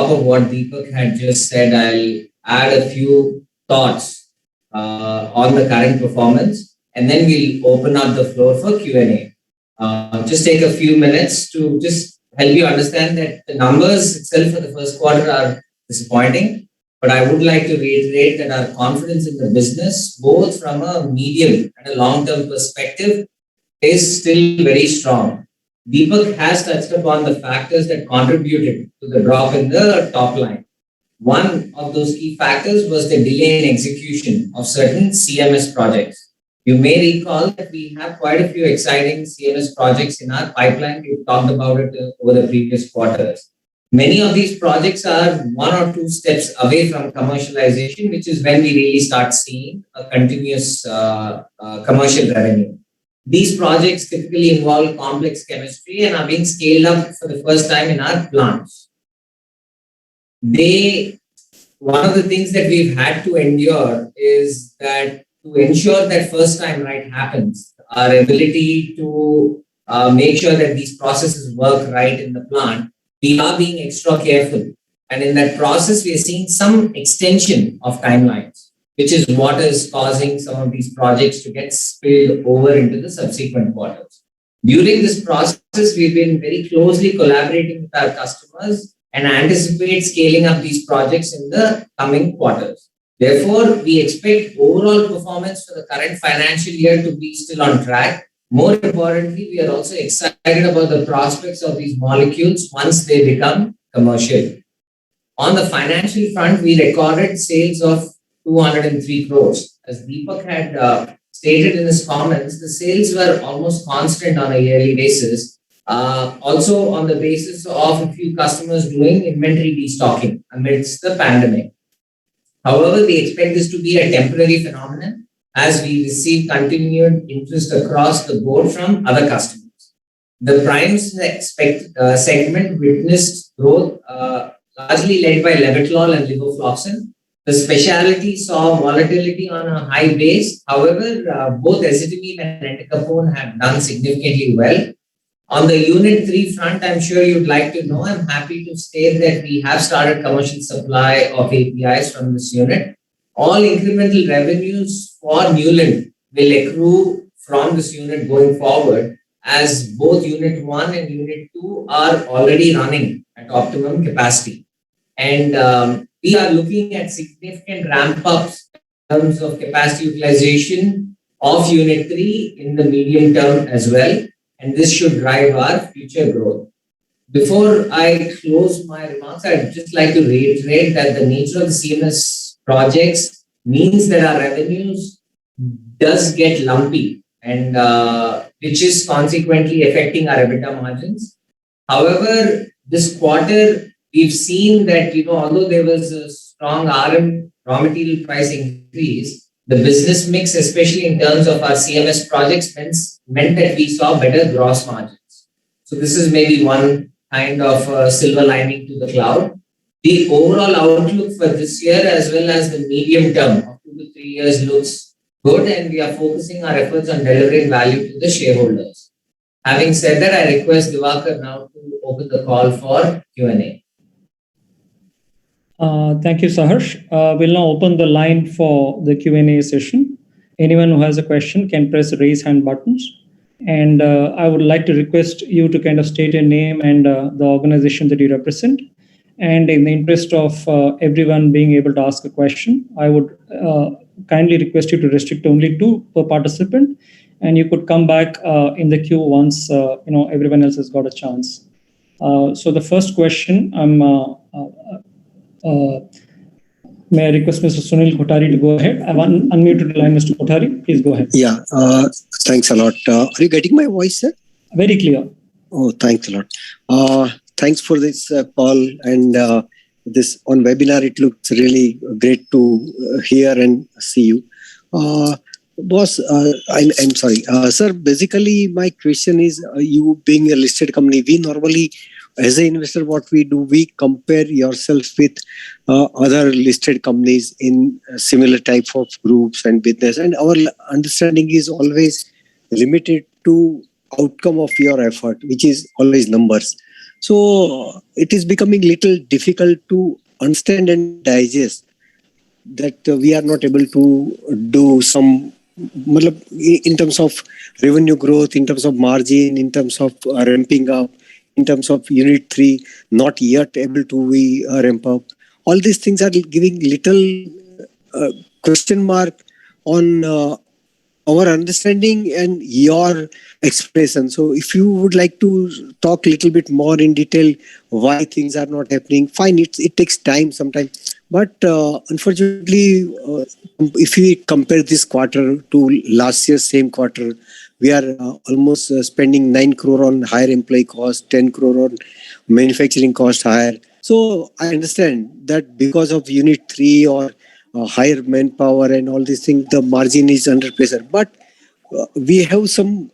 top of what Deepak had just said, I'll add a few thoughts on the current performance, and then we'll open up the floor for Q&A. Just take a few minutes to just help you understand that the numbers itself for the first quarter are disappointing, but I would like to reiterate that our confidence in the business, both from a medium and a long-term perspective, is still very strong. Deepak has touched upon the factors that contributed to the drop in the top line. One of those key factors was the delay in execution of certain CMS projects. You may recall that we have quite a few exciting CMS projects in our pipeline. We've talked about it over the previous quarters. Many of these projects are one or two steps away from commercialization, which is when we really start seeing a continuous commercial revenue. These projects typically involve complex chemistry and are being scaled up for the first time in our plants. One of the things that we've had to endure is that to ensure that first time right happens, our ability to make sure that these processes work right in the plant, we are being extra careful. And in that process, we are seeing some extension of timelines, which is what is causing some of these projects to get spilled over into the subsequent quarters. During this process, we've been very closely collaborating with our customers and anticipate scaling up these projects in the coming quarters. Therefore, we expect overall performance for the current financial year to be still on track. More importantly, we are also excited about the prospects of these molecules once they become commercial. On the financial front, we recorded sales of 203 crores. As Deepak had stated in his comments, the sales were almost constant on a yearly basis. Also on the basis of a few customers doing inventory destocking amidst the pandemic. However, we expect this to be a temporary phenomenon as we receive continued interest across the board from other customers. The primes segment witnessed growth largely led by Levitral and Levofloxacin. The specialty saw volatility on a high base. However, both ezetimibe and entacapone have done significantly well. On the Unit 3 front, I'm sure you'd like to know, I'm happy to state that we have started commercial supply of APIs from this unit. All incremental revenues for Neuland will accrue from this unit going forward, as both Unit 1 and Unit 2 are already running at optimum capacity. And we are looking at significant ramp-ups in terms of capacity utilization of Unit 3 in the medium term as well. And this should drive our future growth. Before I close my remarks, I'd just like to reiterate that the nature of the CMS projects means that our revenues does get lumpy, and which is consequently affecting our EBITDA margins. However, this quarter, we've seen that, although there was a strong raw material price increase, the business mix, especially in terms of our CMS projects, meant that we saw better gross margins. So this is maybe one kind of silver lining to the cloud. The overall outlook for this year as well as the medium term of 2 to 3 years looks good, and we are focusing our efforts on delivering value to the shareholders. Having said that, I request Diwakar now to open the call for Q&A. Thank you, Saharsh. We'll now open the line for the Q&A session. Anyone who has a question can press the raise hand buttons. And I would like to request you to kind of state your name and the organization that you represent. And in the interest of everyone being able to ask a question, I would kindly request you to restrict only 2 per participant. And you could come back in the queue once everyone else has got a chance. So the first question, may I request Mr. Sunil Kothari to go ahead? I've unmuted the line, Mr. Kothari. Please go ahead. Yeah, thanks a lot. Are you getting my voice, sir? Very clear. Oh, thanks a lot. Thanks for this call and this on webinar. It looks really great to hear and see you. Boss, I'm sorry. Sir, basically my question is, you being a listed company, we normally, as an investor, what we do, we compare yourself with other listed companies in similar type of groups and business. And our understanding is always limited to outcome of your effort, which is always numbers. So it is becoming little difficult to understand and digest that we are not able to do some in terms of revenue growth, in terms of margin, in terms of ramping up, in terms of unit 3 not yet able to we ramp up. All these things are giving little question mark on our understanding and your expression. So if you would like to talk a little bit more in detail why things are not happening, fine, it takes time sometimes. But unfortunately, if we compare this quarter to last year's same quarter, we are almost spending 9 crore on higher employee cost, 10 crore on manufacturing cost higher. So I understand that because of unit 3 or higher manpower and all these things, the margin is under pressure. But we have some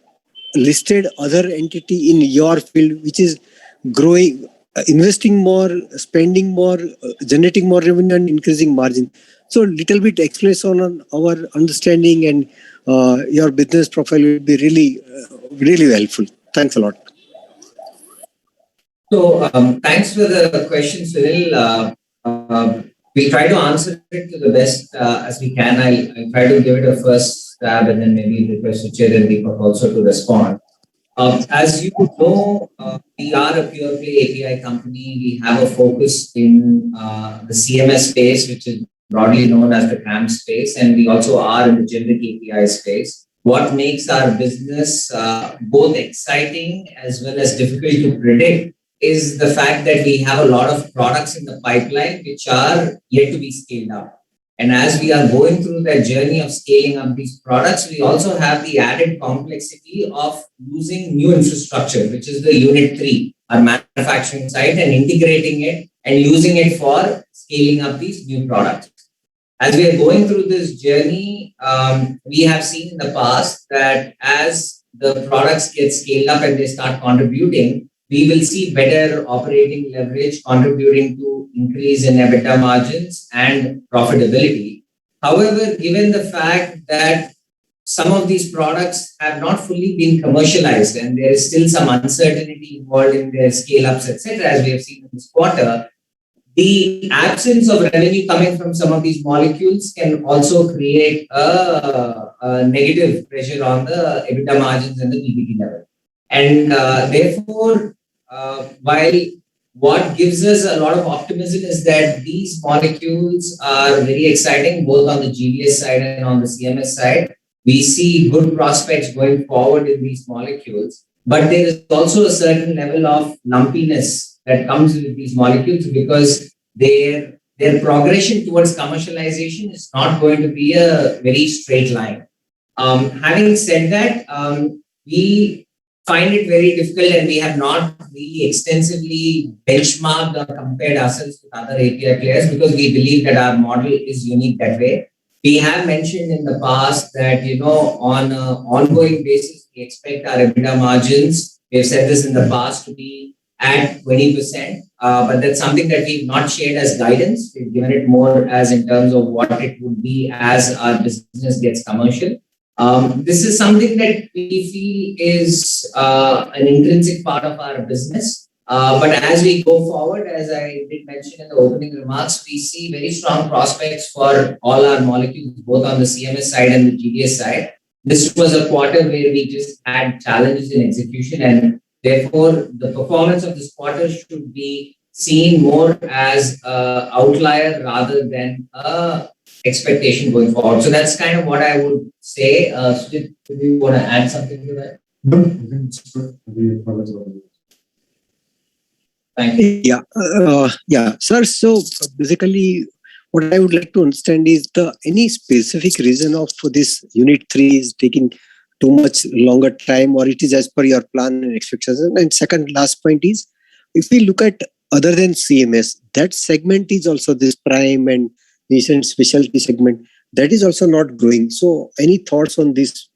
listed other entity in your field which is growing, investing more, spending more, generating more revenue and increasing margin. So little bit explanation on our understanding and your business profile will be really helpful. Thanks a lot. So thanks for the question, Sunil. We'll try to answer it to the best as we can. I'll try to give it a first stab and then maybe request Suchir and Deepak also to respond. As you know, we are a pure play API company. We have a focus in the CMS space, which is broadly known as the CRAM space, and we also are in the generic API space. What makes our business both exciting as well as difficult to predict is the fact that we have a lot of products in the pipeline which are yet to be scaled up. And as we are going through that journey of scaling up these products, we also have the added complexity of using new infrastructure, which is the Unit 3, our manufacturing site, and integrating it and using it for scaling up these new products. As we are going through this journey, we have seen in the past that as the products get scaled up and they start contributing, we will see better operating leverage contributing to increase in EBITDA margins and profitability. However, given the fact that some of these products have not fully been commercialized and there is still some uncertainty involved in their scale-ups, etc., as we have seen in this quarter, the absence of revenue coming from some of these molecules can also create a negative pressure on the EBITDA margins and the PBT level. And therefore, while what gives us a lot of optimism is that these molecules are very exciting, both on the GDS side and on the CMS side. We see good prospects going forward in these molecules, but there is also a certain level of lumpiness that comes with these molecules because their progression towards commercialization is not going to be a very straight line. Having said that, we find it very difficult and we have not really extensively benchmarked or compared ourselves with other API players because we believe that our model is unique that way. We have mentioned in the past that, on an ongoing basis, we expect our EBITDA margins, we've said this in the past, to be at 20%, but that's something that we've not shared as guidance. We've given it more as in terms of what it would be as our business gets commercial. This is something that we feel is an intrinsic part of our business. But as we go forward, as I did mention in the opening remarks, we see very strong prospects for all our molecules, both on the CMS side and the GDS side. This was a quarter where we just had challenges in execution, and therefore the performance of this quarter should be seen more as an outlier rather than a expectation going forward. So that's kind of what I would say. Sujit, do you want to add something to that? No, I think it's good. Thank you. Yeah, sir. So basically, what I would like to understand is any specific reason of this Unit 3 is taking too much longer time, or it is as per your plan and expectations. And second, last point is, if we look at other than CMS, that segment is also this prime and recent specialty segment that is also not growing. So any thoughts on these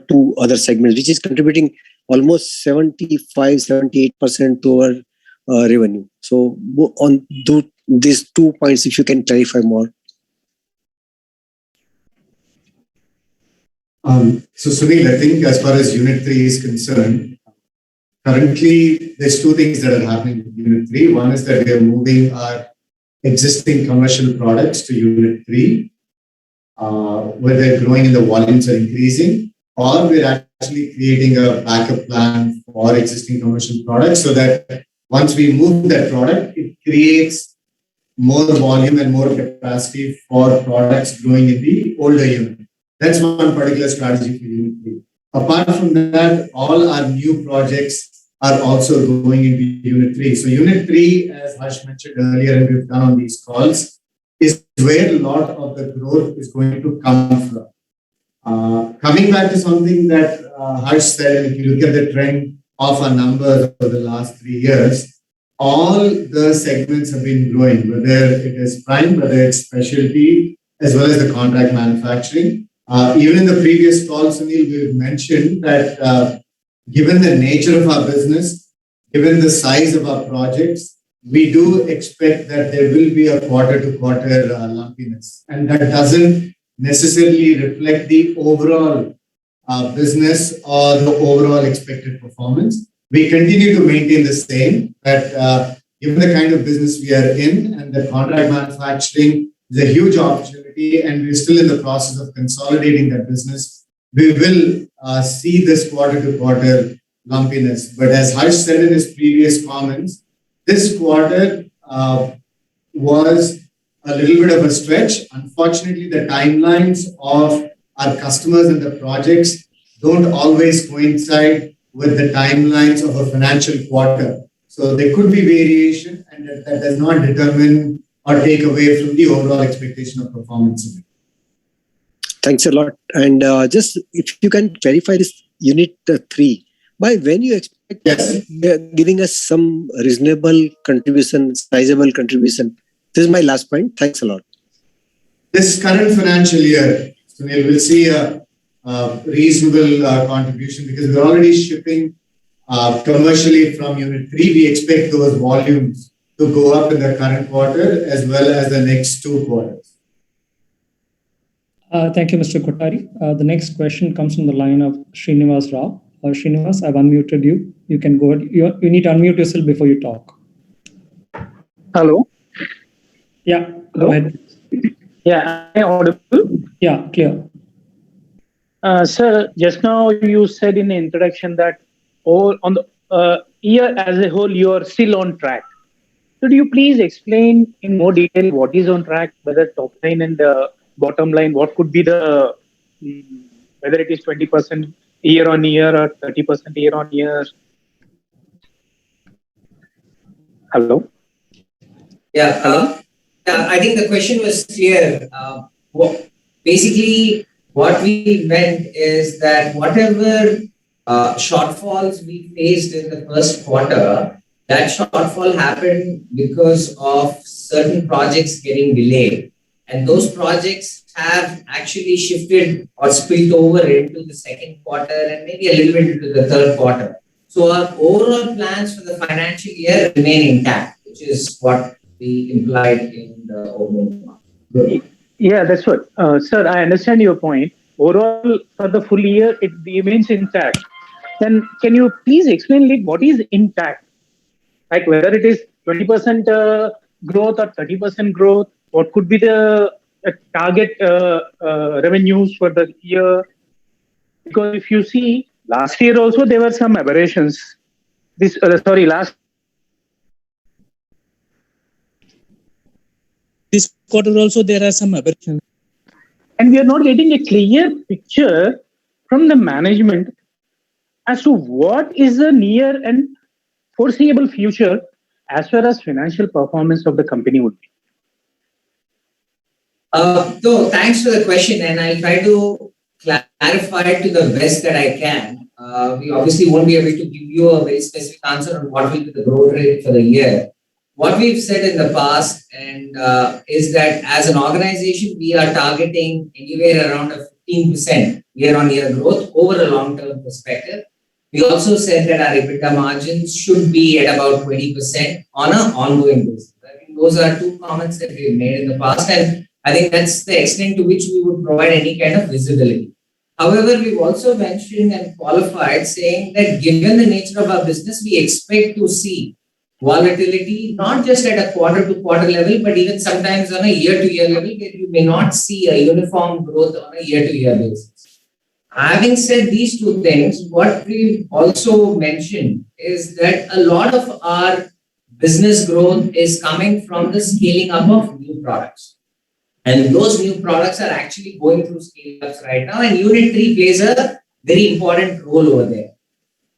two other segments, which is contributing almost 75-78% to our revenue? So on these 2 points, if you can clarify more. So Sunil, I think as far as Unit 3 is concerned, currently, there's two things that are happening in Unit 3. One is that we are moving our existing commercial products to Unit 3, where they're growing and the volumes are increasing, or we're actually creating a backup plan for existing commercial products so that once we move that product, it creates more volume and more capacity for products growing in the older unit. That's one particular strategy for Unit 3. Apart from that, all our new projects are also going into Unit 3. So Unit 3, as Harsh mentioned earlier and we've done on these calls, is where a lot of the growth is going to come from. Coming back to something that Harsh said, if you look at the trend of our numbers over the last 3 years, all the segments have been growing, whether it is prime, whether it's specialty, as well as the contract manufacturing. Even in the previous call, Sunil, we've mentioned that given the nature of our business, given the size of our projects, we do expect that there will be a quarter-to-quarter lumpiness. And that doesn't necessarily reflect the overall business or the overall expected performance. We continue to maintain the same, that given the kind of business we are in and the contract manufacturing is a huge opportunity and we're still in the process of consolidating that business, we will see this quarter-to-quarter lumpiness. But as Harsh said in his previous comments, this quarter was a little bit of a stretch. Unfortunately, the timelines of our customers and the projects don't always coincide with the timelines of a financial quarter. So there could be variation, and that does not determine or take away from the overall expectation of performance. Thanks a lot. And just if you can clarify this Unit 3, by when you expect giving us some reasonable contribution, sizable contribution? This is my last point. Thanks a lot. This current financial year, Sunil, will see a reasonable contribution because we're already shipping commercially from Unit 3. We expect those volumes to go up in the current quarter as well as the next 2 quarters. Thank you, Mr. Kothari. The next question comes from the line of Srinivas Rao. Srinivas, I've unmuted you. You can go ahead. You need to unmute yourself before you talk. Hello? Yeah, Hello? go ahead. Yeah, am I audible? Yeah, clear. Sir, just now you said in the introduction that on the year as a whole, you are still on track. Could you please explain in more detail what is on track, whether top line and bottom line, what could be the, whether it is 20% year on year or 30% year on year? Hello? Yeah. I think the question was clear. Basically, what we meant is that whatever shortfalls we faced in the first quarter, that shortfall happened because of certain projects getting delayed. And those projects have actually shifted or spilled over into the second quarter and maybe a little bit into the third quarter. So our overall plans for the financial year remain intact, which is what we implied in the opening remarks. Yeah, that's what. Sir, I understand your point. Overall, for the full year, it remains intact. Then can you please explain like what is intact? Like whether it is 20% growth or 30% growth, what could be the target revenues for the year? Because if you see, last year also there were some aberrations. This quarter also there are some aberrations. And we are not getting a clear picture from the management as to what is the near and foreseeable future as far as financial performance of the company would be. So thanks for the question, and I'll try to clarify it to the best that I can. We obviously won't be able to give you a very specific answer on what will be the growth rate for the year. What we've said in the past and is that as an organization, we are targeting anywhere around a 15% year-on-year growth over a long-term perspective. We also said that our EBITDA margins should be at about 20% on an ongoing basis. I think those are two comments that we've made in the past, and I think that's the extent to which we would provide any kind of visibility. However, we've also mentioned and qualified saying that given the nature of our business, we expect to see volatility, not just at a quarter to quarter level, but even sometimes on a year to year level, where you may not see a uniform growth on a year to year basis. Having said these two things, what we've also mentioned is that a lot of our business growth is coming from the scaling up of new products. And those new products are actually going through scale ups right now, and Unit 3 plays a very important role over there.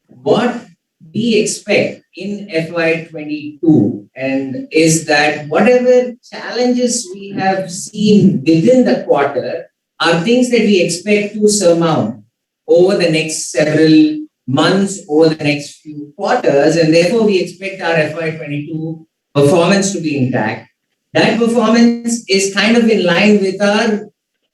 What we expect in FY22 and is that whatever challenges we have seen within the quarter are things that we expect to surmount over the next several months, over the next few quarters, and therefore we expect our FY22 performance to be intact. That performance is kind of in line with our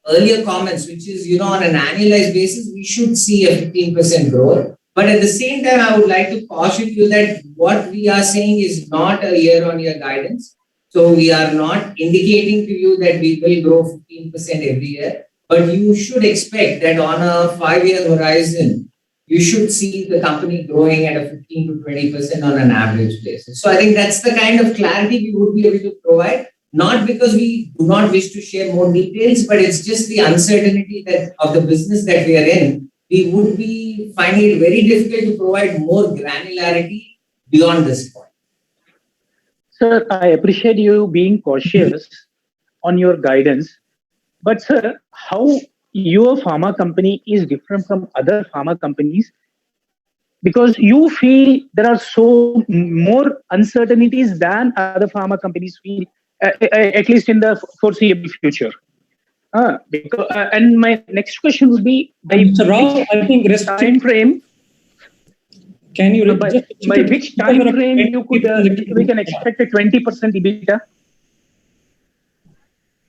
earlier comments, which is, on an annualized basis, we should see a 15% growth. But at the same time, I would like to caution you that what we are saying is not a year-on-year guidance. So we are not indicating to you that we will grow 15% every year. But you should expect that on a 5-year horizon, you should see the company growing at a 15 to 20% on an average basis. So I think that's the kind of clarity we would be able to provide, not because we do not wish to share more details, but it's just the uncertainty that of the business that we are in. We would be finding it very difficult to provide more granularity beyond this point. Sir, I appreciate you being cautious on your guidance. But sir, how your pharma company is different from other pharma companies? Because you feel there are so more uncertainties than other pharma companies feel, at least in the foreseeable future. And my next question would be, by So Rao, I think time frame? Can you by which time frame we can expect a 20% EBITDA?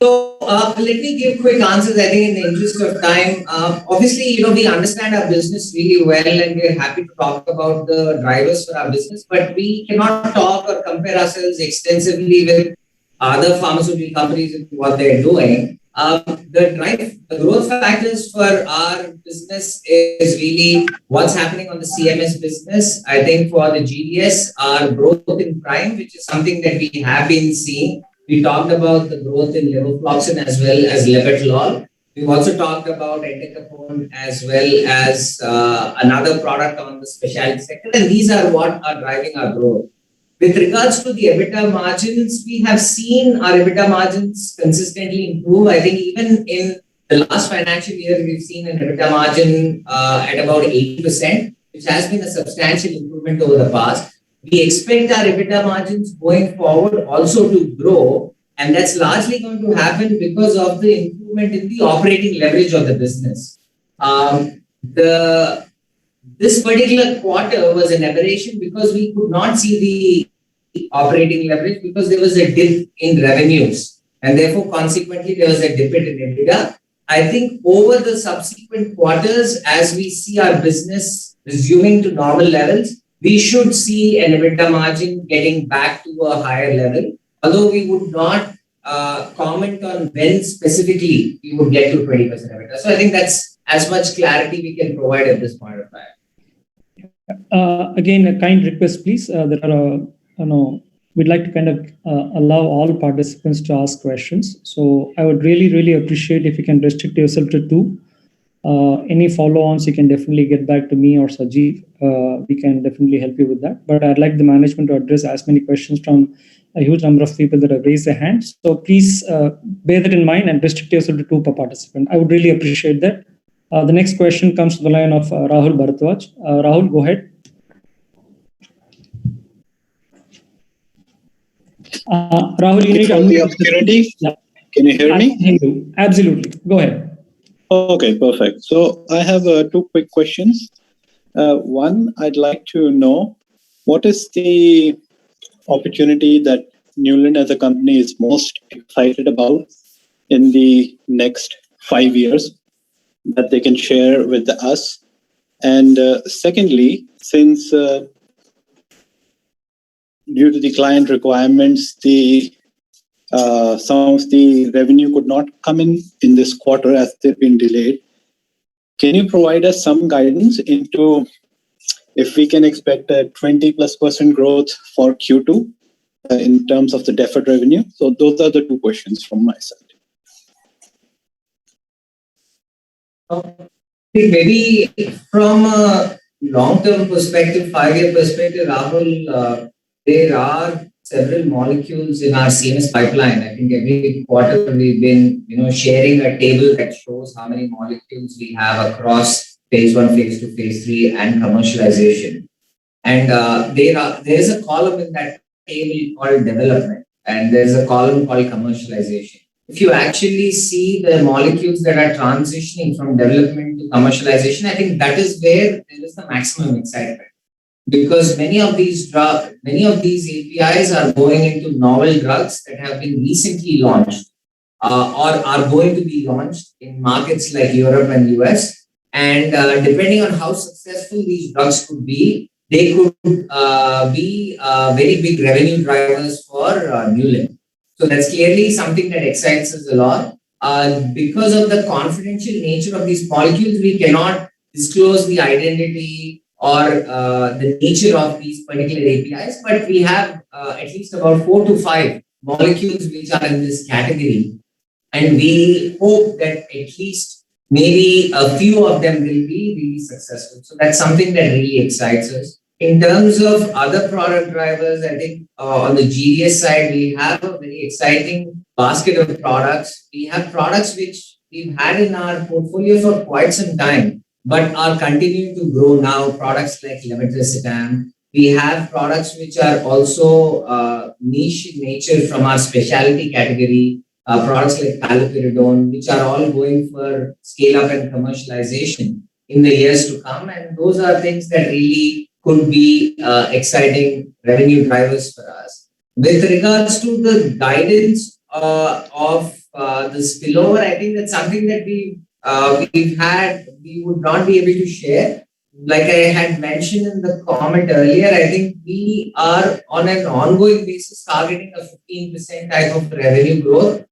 So let me give quick answers. I think in the interest of time, obviously, we understand our business really well, and we're happy to talk about the drivers for our business. But we cannot talk or compare ourselves extensively with other pharmaceutical companies and what they're doing. The growth factors for our business is really what's happening on the CMS business. I think for the GDS, our growth in Prime, which is something that we have been seeing. We talked about the growth in levofloxacin as well as Lebetlol. We've also talked about entacapone as well as another product on the specialty sector, and these are what are driving our growth. With regards to the EBITDA margins, we have seen our EBITDA margins consistently improve. I think even in the last financial year, we've seen an EBITDA margin at about 80%, which has been a substantial improvement over the past. We expect our EBITDA margins going forward also to grow, and that's largely going to happen because of the improvement in the operating leverage of the business. This particular quarter was an aberration because we could not see the operating leverage because there was a dip in revenues, and therefore consequently there was a dip in EBITDA. I think over the subsequent quarters, as we see our business resuming to normal levels, we should see an EBITDA margin getting back to a higher level, although we would not comment on when specifically we would get to 20% EBITDA. So I think that's as much clarity we can provide at this point of time. Again, a kind request, please. We'd like to kind of allow all participants to ask questions. So I would really, really appreciate if you can restrict yourself to 2. Any follow-ons, you can definitely get back to me or Sajeev. We can definitely help you with that. But I'd like the management to address as many questions from a huge number of people that have raised their hands. So please bear that in mind and restrict yourself to 2 per participant. I would really appreciate that. The next question comes to the line of Rahul Bharadwaj. Rahul, go ahead. Rahul, you need to the opportunity. Yeah. Can you hear me? Absolutely. Go ahead. Okay, perfect. So I have 2 quick questions. One, I'd like to know what is the opportunity that Neuland as a company is most excited about in the next 5 years that they can share with us. And secondly, since due to the client requirements, some of the revenue could not come in this quarter as they've been delayed. can you provide us some guidance into if we can expect a 20+% growth for Q2 in terms of the deferred revenue? So those are the two questions from my side. Maybe from a long-term perspective, 5-year perspective, Rahul, there are several molecules in our CMS pipeline. I think every quarter we've been, sharing a table that shows how many molecules we have across phase 1, phase 2, phase 3, and commercialization. And there is a column in that table called development, and there's a column called commercialization. If you actually see the molecules that are transitioning from development to commercialization, I think that is where there is the maximum excitement. Because many of these APIs are going into novel drugs that have been recently launched or are going to be launched in markets like Europe and US. And depending on how successful these drugs could be, they could be very big revenue drivers for Newland. So that's clearly something that excites us a lot. Because of the confidential nature of these molecules, we cannot disclose the identity or the nature of these particular APIs, but we have at least about 4 to 5 molecules which are in this category. And we hope that at least maybe a few of them will be really successful. So that's something that really excites us. In terms of other product drivers, I think on the GDS side, we have a very exciting basket of products. We have products which we've had in our portfolio for quite some time, but are continuing to grow now. Products like levetiracetam. We have products which are also niche in nature from our specialty category. Products like paliperidone, which are all going for scale up and commercialization in the years to come. And those are things that really could be exciting revenue drivers for us. With regards to the guidance of the spillover, I think that's something that we would not be able to share. Like I had mentioned in the comment earlier, I think we are on an ongoing basis targeting a 15% type of revenue growth.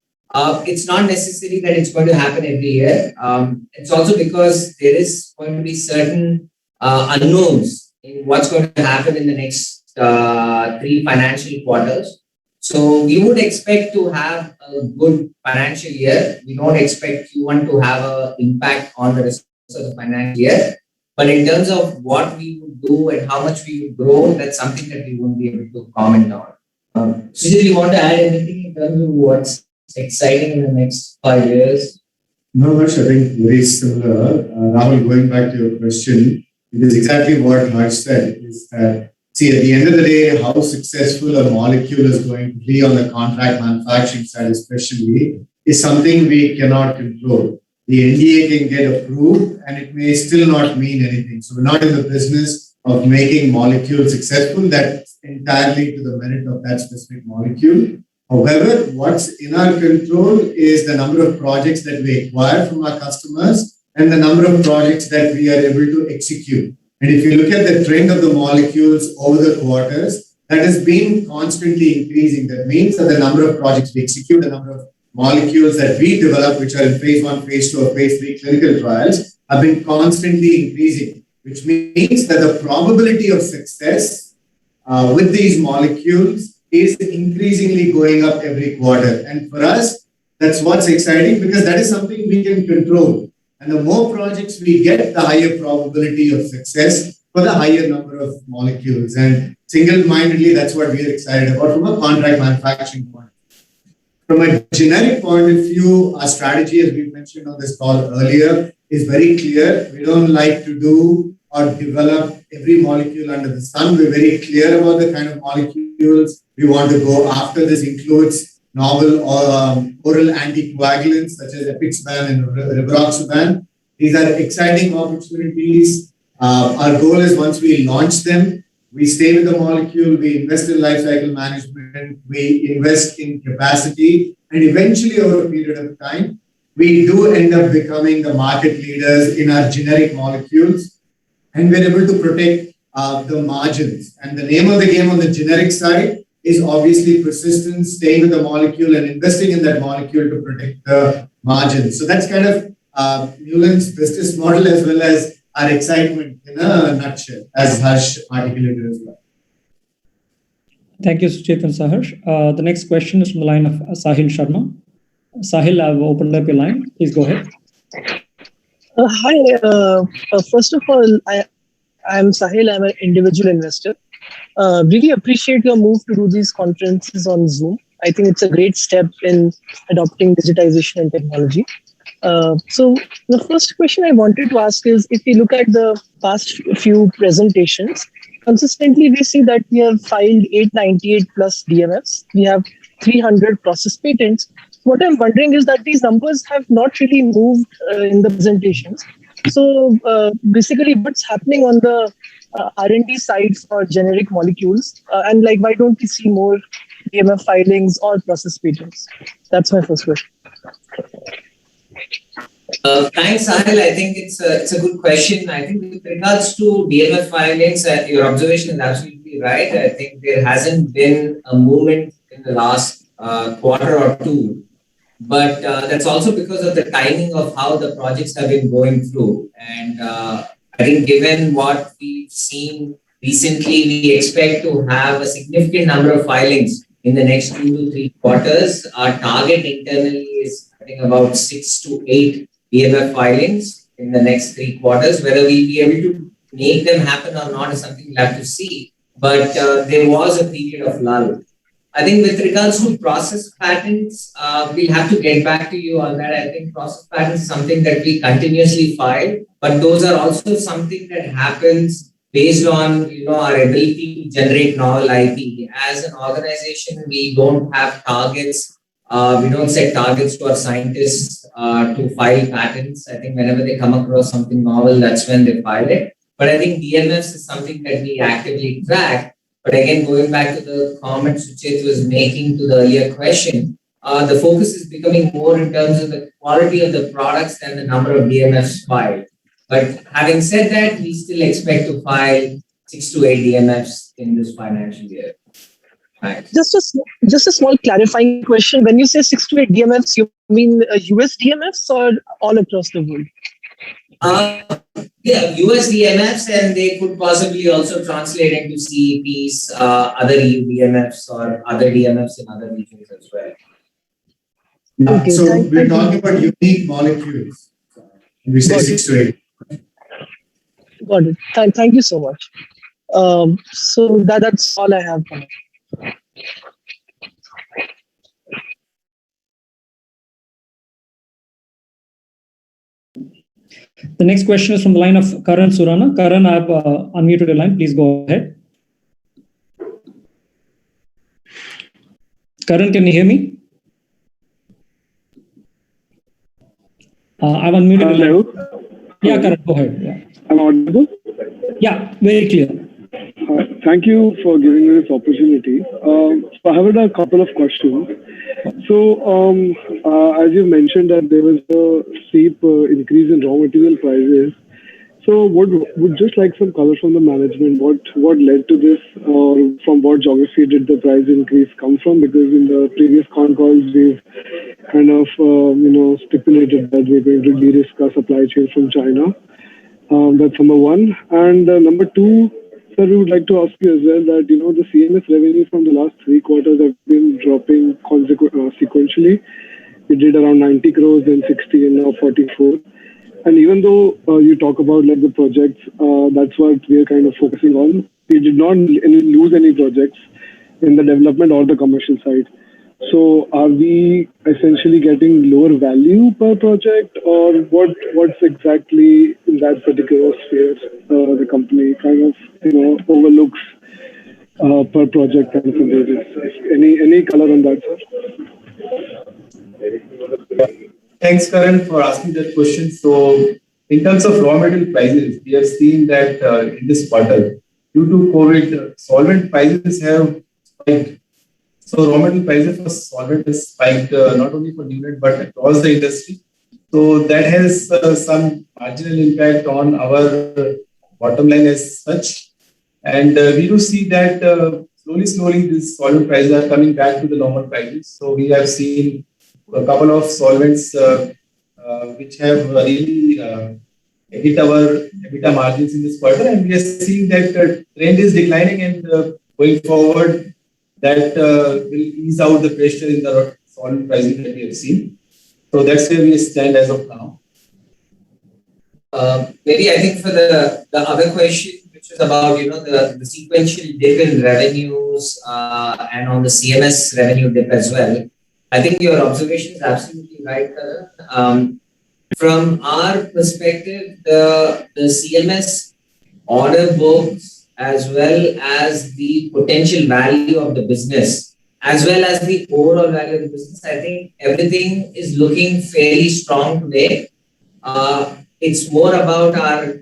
It's not necessary that it's going to happen every year. It's also because there is going to be certain unknowns in what's going to happen in the next 3 financial quarters. So we would expect to have a good financial year. We don't expect Q1 to have an impact on the rest of the financial year. But in terms of what we would do and how much we would grow, that's something that we won't be able to comment on. Sujit, you want to add anything in terms of what's exciting in the next 5 years? No, Harsh, I think very similar. Rahul, going back to your question, it is exactly what Harsh said, is that, see, at the end of the day, how successful a molecule is going to be on the contract manufacturing side especially, is something we cannot control. The NDA can get approved and it may still not mean anything. So we're not in the business of making molecules successful. That's entirely to the merit of that specific molecule. However, what's in our control is the number of projects that we acquire from our customers and the number of projects that we are able to execute. And if you look at the trend of the molecules over the quarters, that has been constantly increasing. That means that the number of projects we execute, the number of molecules that we develop, which are in phase 1, phase 2, or phase 3 clinical trials, have been constantly increasing, which means that the probability of success with these molecules is increasingly going up every quarter. And for us, that's what's exciting because that is something we can control. And the more projects we get, the higher probability of success for the higher number of molecules. And single-mindedly, that's what we are excited about from a contract manufacturing point. From a generic point of view, our strategy, as we mentioned on this call earlier, is very clear. We don't like to do or develop every molecule under the sun. We're very clear about the kind of molecules we want to go after. This includes novel oral anticoagulants such as apixaban and rivaroxaban. These are exciting opportunities. Our goal is once we launch them, we stay with the molecule, we invest in lifecycle management, we invest in capacity, and eventually over a period of time, we do end up becoming the market leaders in our generic molecules, and we're able to protect the margins. And the name of the game on the generic side is obviously persistence, staying with the molecule and investing in that molecule to protect the margins. So that's kind of Newland's business model as well as our excitement in a nutshell, as Harsh articulated as well. Thank you, Chetan Saharsh. The next question is from the line of Sahil Sharma. Sahil, I've opened up your line. Please go ahead. Hi. First of all, I'm Sahil. I'm an individual investor. Really appreciate your move to do these conferences on Zoom. I think it's a great step in adopting digitization and technology. So the first question I wanted to ask is, if we look at the past few presentations, consistently we see that we have filed 898 plus DMFs. We have 300 process patents. What I'm wondering is that these numbers have not really moved in the presentations. So basically, what's happening on the R&D side for generic molecules? And like, why don't we see more DMF filings or process patents? That's my first question. Thanks, Sahil. I think it's a good question. I think with regards to DMF filings, your observation is absolutely right. I think there hasn't been a movement in the last quarter or two, but that's also because of the timing of how the projects have been going through. And I think given what we've seen recently, we expect to have a significant number of filings in the next 2 to 3 quarters. Our target internally is, I think, about 6 to 8 DMF filings in the next 3 quarters. Whether we'll be able to make them happen or not is something we'll have to see. But there was a period of lull. I think with regards to process patents, we'll have to get back to you on that. I think process patents is something that we continuously file, but those are also something that happens based on our ability to generate novel IP. As an organization, we don't have targets. We don't set targets to our scientists to file patents. I think whenever they come across something novel, that's when they file it. But I think DMFs is something that we actively track. But again, going back to the comments Suchet was making to the earlier question, the focus is becoming more in terms of the quality of the products than the number of DMFs filed. But having said that, we still expect to file 6 to 8 DMFs in this financial year. Thanks. Just a small clarifying question. When you say 6 to 8 DMFs, you mean US DMFs or all across the world? Yeah, US DMFs, and they could possibly also translate into CEPs, other EU DMFs or other DMFs in other regions as well. Okay, so we're talking about unique molecules. We say 6 to 8. Got it. Thank you so much. So that's all I have for now. The next question is from the line of Karan Surana. Karan, I've unmuted your line. Please go ahead. Karan, can you hear me? I've unmuted your line. Yeah, Karan, go ahead. Yeah. I'm audible? Yeah, very clear. Thank you for giving me this opportunity. So I have a couple of questions. So as you mentioned that there was a steep increase in raw material prices. So would just like some color from the management. What led to this, or from what geography did the price increase come from? Because in the previous con calls we've kind of stipulated that we're going to de-risk our supply chain from China. That's number one. And number two, sir, we would like to ask you as well that the CMS revenue from the last 3 quarters have been dropping sequentially. We did around 90 crores, then 60, and now 44. And even though you talk about like the projects, that's what we are kind of focusing on. We did not lose any projects in the development or the commercial side. So are we essentially getting lower value per project, or what's exactly in that particular sphere the company kind of overlooks per project and any color on that, sir? Thanks, Karan, for asking that question. So in terms of raw material prices, we have seen that in this quarter, due to COVID, solvent prices have spiked. So raw material prices for solvent has spiked not only for Newland but across the industry. So that has some marginal impact on our bottom line as such. And we do see that slowly these solvent prices are coming back to the normal prices. So we have seen a couple of solvents which have really hit our EBITDA margins in this quarter, and we are seeing that trend is declining, and going forward, that will ease out the pressure in the solvent pricing that we have seen. So that's where we stand as of now. Maybe I think for the other question, which is about the sequential dip in revenues and on the CMS revenue dip as well. I think your observation is absolutely right, Karan. From our perspective, the CMS order books, as well as the potential value of the business, as well as the overall value of the business, I think everything is looking fairly strong today. It's more about our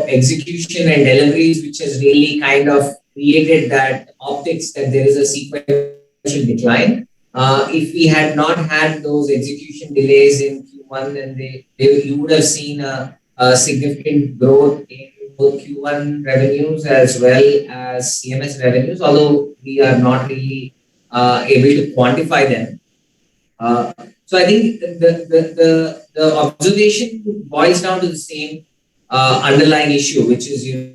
execution and deliveries, which has really kind of created that optics that there is a sequential decline. If we had not had those execution delays in Q1, then you would have seen a significant growth in both Q1 revenues as well as CMS revenues, although we are not really able to quantify them. So I think the observation boils down to the same underlying issue, which is the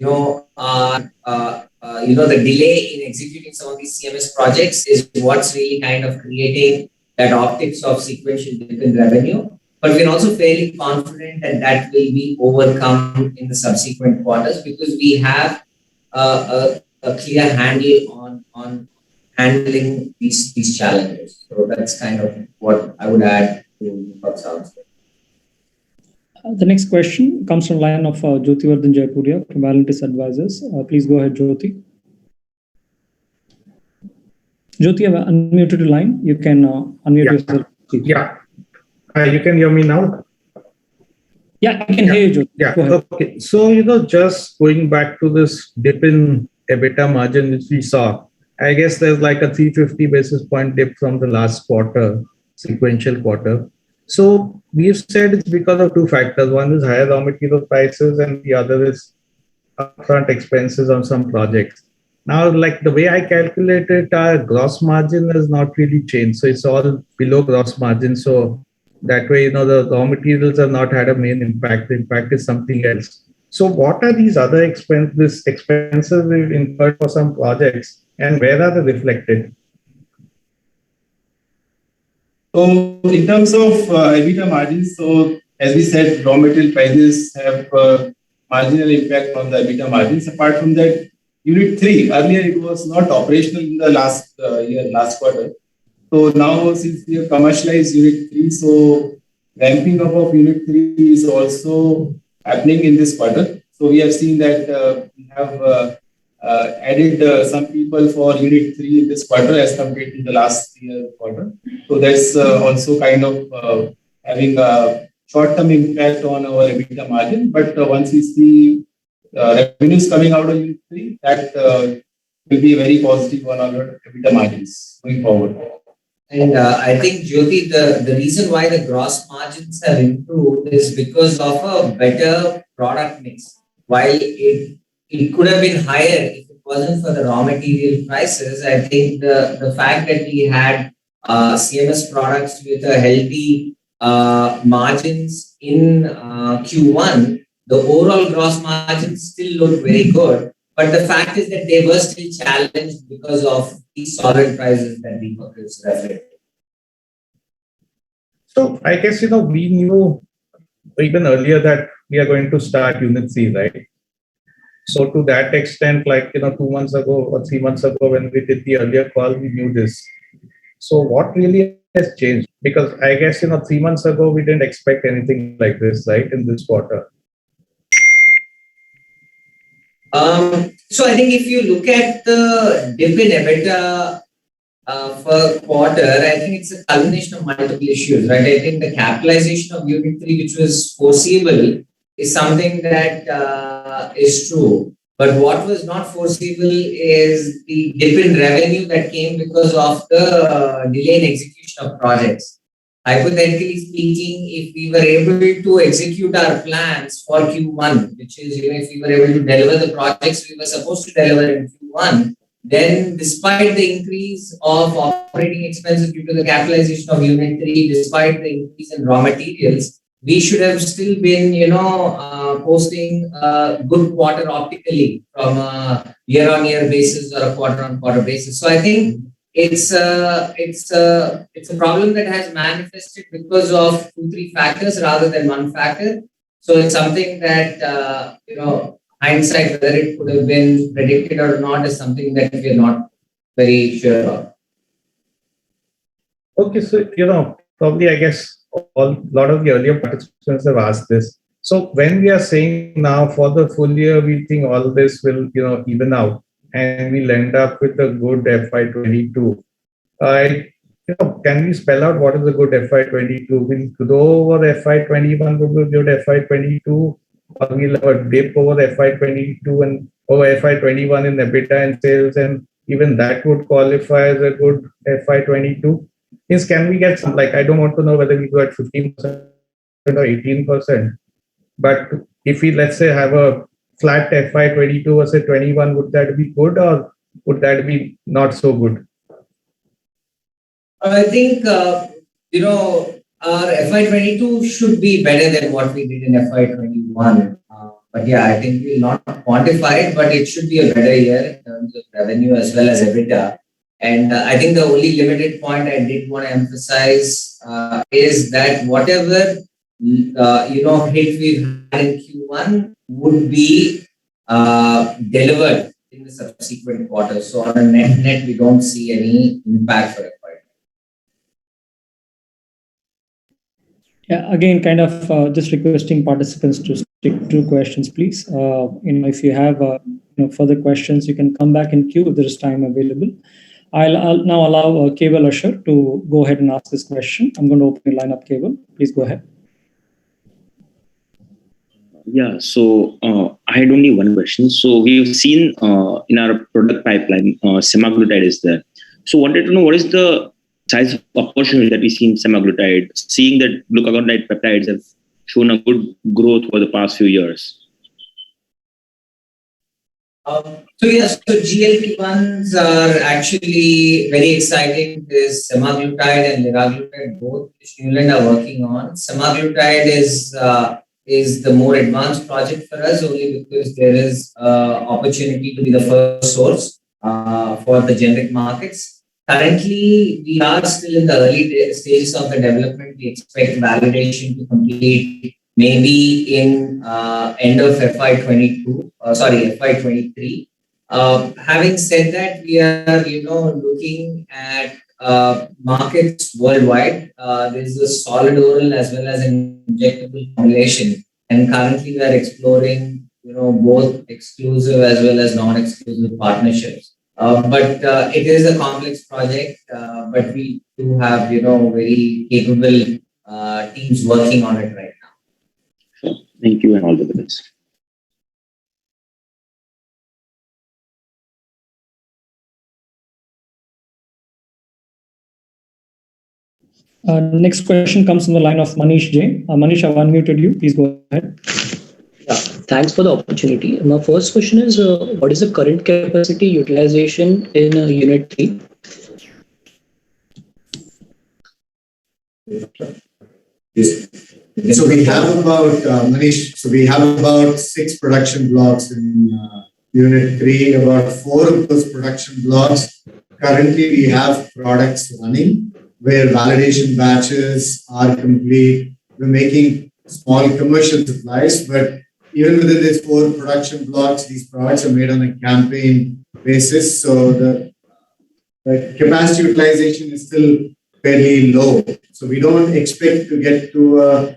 delay in executing some of these CMS projects is what's really kind of creating that optics of sequential dip in revenue. But we're also fairly confident that that will be overcome in the subsequent quarters because we have a clear handle on handling these challenges. So that's kind of what I would add to what sounds good. The next question comes from the line of Jyotivardhan Jaipuria from Valentis Advisors. Please go ahead, Jyoti. Jyoti, you have unmuted your line. You can unmute yourself. Yeah. You can hear me now? Yeah, I can hear you, Jyoti. Yeah. Okay. So, just going back to this dip in EBITDA margin, which we saw, I guess there's like a 350 basis point dip from the last quarter, sequential quarter. So we've said it's because of two factors. One is higher raw material prices and the other is upfront expenses on some projects. Now, like the way I calculate it, our gross margin has not really changed. So it's all below gross margin. So that way, the raw materials have not had a main impact. The impact is something else. So what are these other expenses we've incurred for some projects and where are they reflected? So in terms of EBITDA margins, so as we said, raw material prices have marginal impact on the EBITDA margins. Apart from that, Unit 3, earlier it was not operational in the last quarter. So now since we have commercialized Unit 3, so ramping up of Unit 3 is also happening in this quarter. So we have seen that we have added some people for Unit 3 in this quarter as compared to the last year quarter. So that's also kind of having a short-term impact on our EBITDA margin. But once we see revenues coming out of Unit 3, that will be very positive on our EBITDA margins going forward. And I think, Jyoti, the reason why the gross margins have improved is because of a better product mix. While it could have been higher if it wasn't for the raw material prices, I think the fact that we had CMS products with a healthy margins in Q1, the overall gross margins still look very good. But the fact is that they were still challenged because of the solid prices that Deepak is referring to. So I guess, we knew even earlier that we are going to start Unit 3, right? So to that extent, 2 months ago or 3 months ago, when we did the earlier call, we knew this. So what really has changed? Because I guess, 3 months ago, we didn't expect anything like this, right, in this quarter. So I think if you look at the dip in EBITDA for quarter, I think it's a culmination of multiple issues, right? I think the capitalization of Unit 3, which was foreseeable, is something that is true. But what was not foreseeable is the dip in revenue that came because of the delay in execution of projects. Hypothetically speaking, if we were able to execute our plans for Q1, which is, if we were able to deliver the projects we were supposed to deliver in Q1, then despite the increase of operating expenses due to the capitalization of Unit 3, despite the increase in raw materials, we should have still been, posting a good quarter optically from a year-on-year basis or a quarter-on-quarter basis. So I think it's a problem that has manifested because of 2-3 factors rather than one factor. So it's something that hindsight, whether it could have been predicted or not, is something that we're not very sure of. Okay, so probably I guess a lot of the earlier participants have asked this. So when we are saying now for the full year, we think all this will even out, and we'll end up with a good FY22. Can we spell out what is a good FY22? Will grow over FY21 would be good FY22, or we'll have a dip over FY22 and over FY21 in EBITDA and sales, and even that would qualify as a good FY22? Can we get some, I don't want to know whether we go at 15% or 18%, but if we, let's say, have a flat FY22 versus 21, would that be good or would that be not so good? I think, our FY22 should be better than what we did in FY21. But yeah, I think we'll not quantify it, but it should be a better year in terms of revenue as well as EBITDA. And I think the only limited point I did want to emphasize is that whatever hit we've had in Q1 would be delivered in the subsequent quarters. So on a net, we don't see any impact for FY. Yeah, again, kind of just requesting participants to stick to questions, please. If you have further questions, you can come back in queue if there is time available. I'll now allow Keval Ashar to go ahead and ask this question. I'm going to open the line up, Keval. Please go ahead. Yeah, so I had only one question. So we've seen in our product pipeline, semaglutide is there. So wanted to know what is the size of opportunity that we see in semaglutide, seeing that glucagonide peptides have shown a good growth over the past few years. Yes, so GLP-1s are actually very exciting. There's semaglutide and liraglutide, both which Neuland are working on. Semaglutide is the more advanced project for us only because there is opportunity to be the first source for the generic markets. Currently, we are still in the early stages of the development. We expect validation to complete maybe in end of FY23. Having said that, we are looking at markets worldwide. There's a solid oral as well as an injectable formulation, and currently we are exploring both exclusive as well as non-exclusive partnerships. But it is a complex project, but we do have very capable teams working on it right now. Sure. Thank you and all the best. Next question comes from the line of Manish Jain. Manish, I've unmuted you. Please go ahead. Yeah, thanks for the opportunity. My first question is, what is the current capacity utilization in Unit 3? So we have about, Manish, we have about 6 production blocks in Unit 3. About 4 of those production blocks, currently we have products running where validation batches are complete. We're making small commercial supplies, but even within these 4 production blocks, these products are made on a campaign basis. So the capacity utilization is still fairly low. So we don't expect to get to a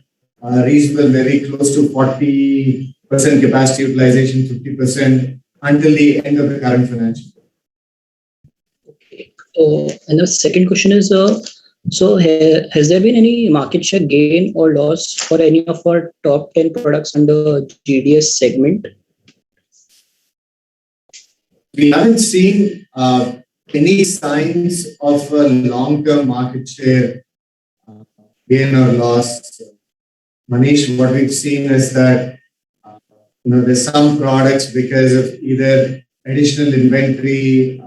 reasonable, very close to 40% capacity utilization, 50% until the end of the current financial year. Okay. And the second question is, so has there been any market share gain or loss for any of our top 10 products under GDS segment? We haven't seen any signs of a long-term market share gain or loss. Manish, what we've seen is that there's some products because of either additional inventory,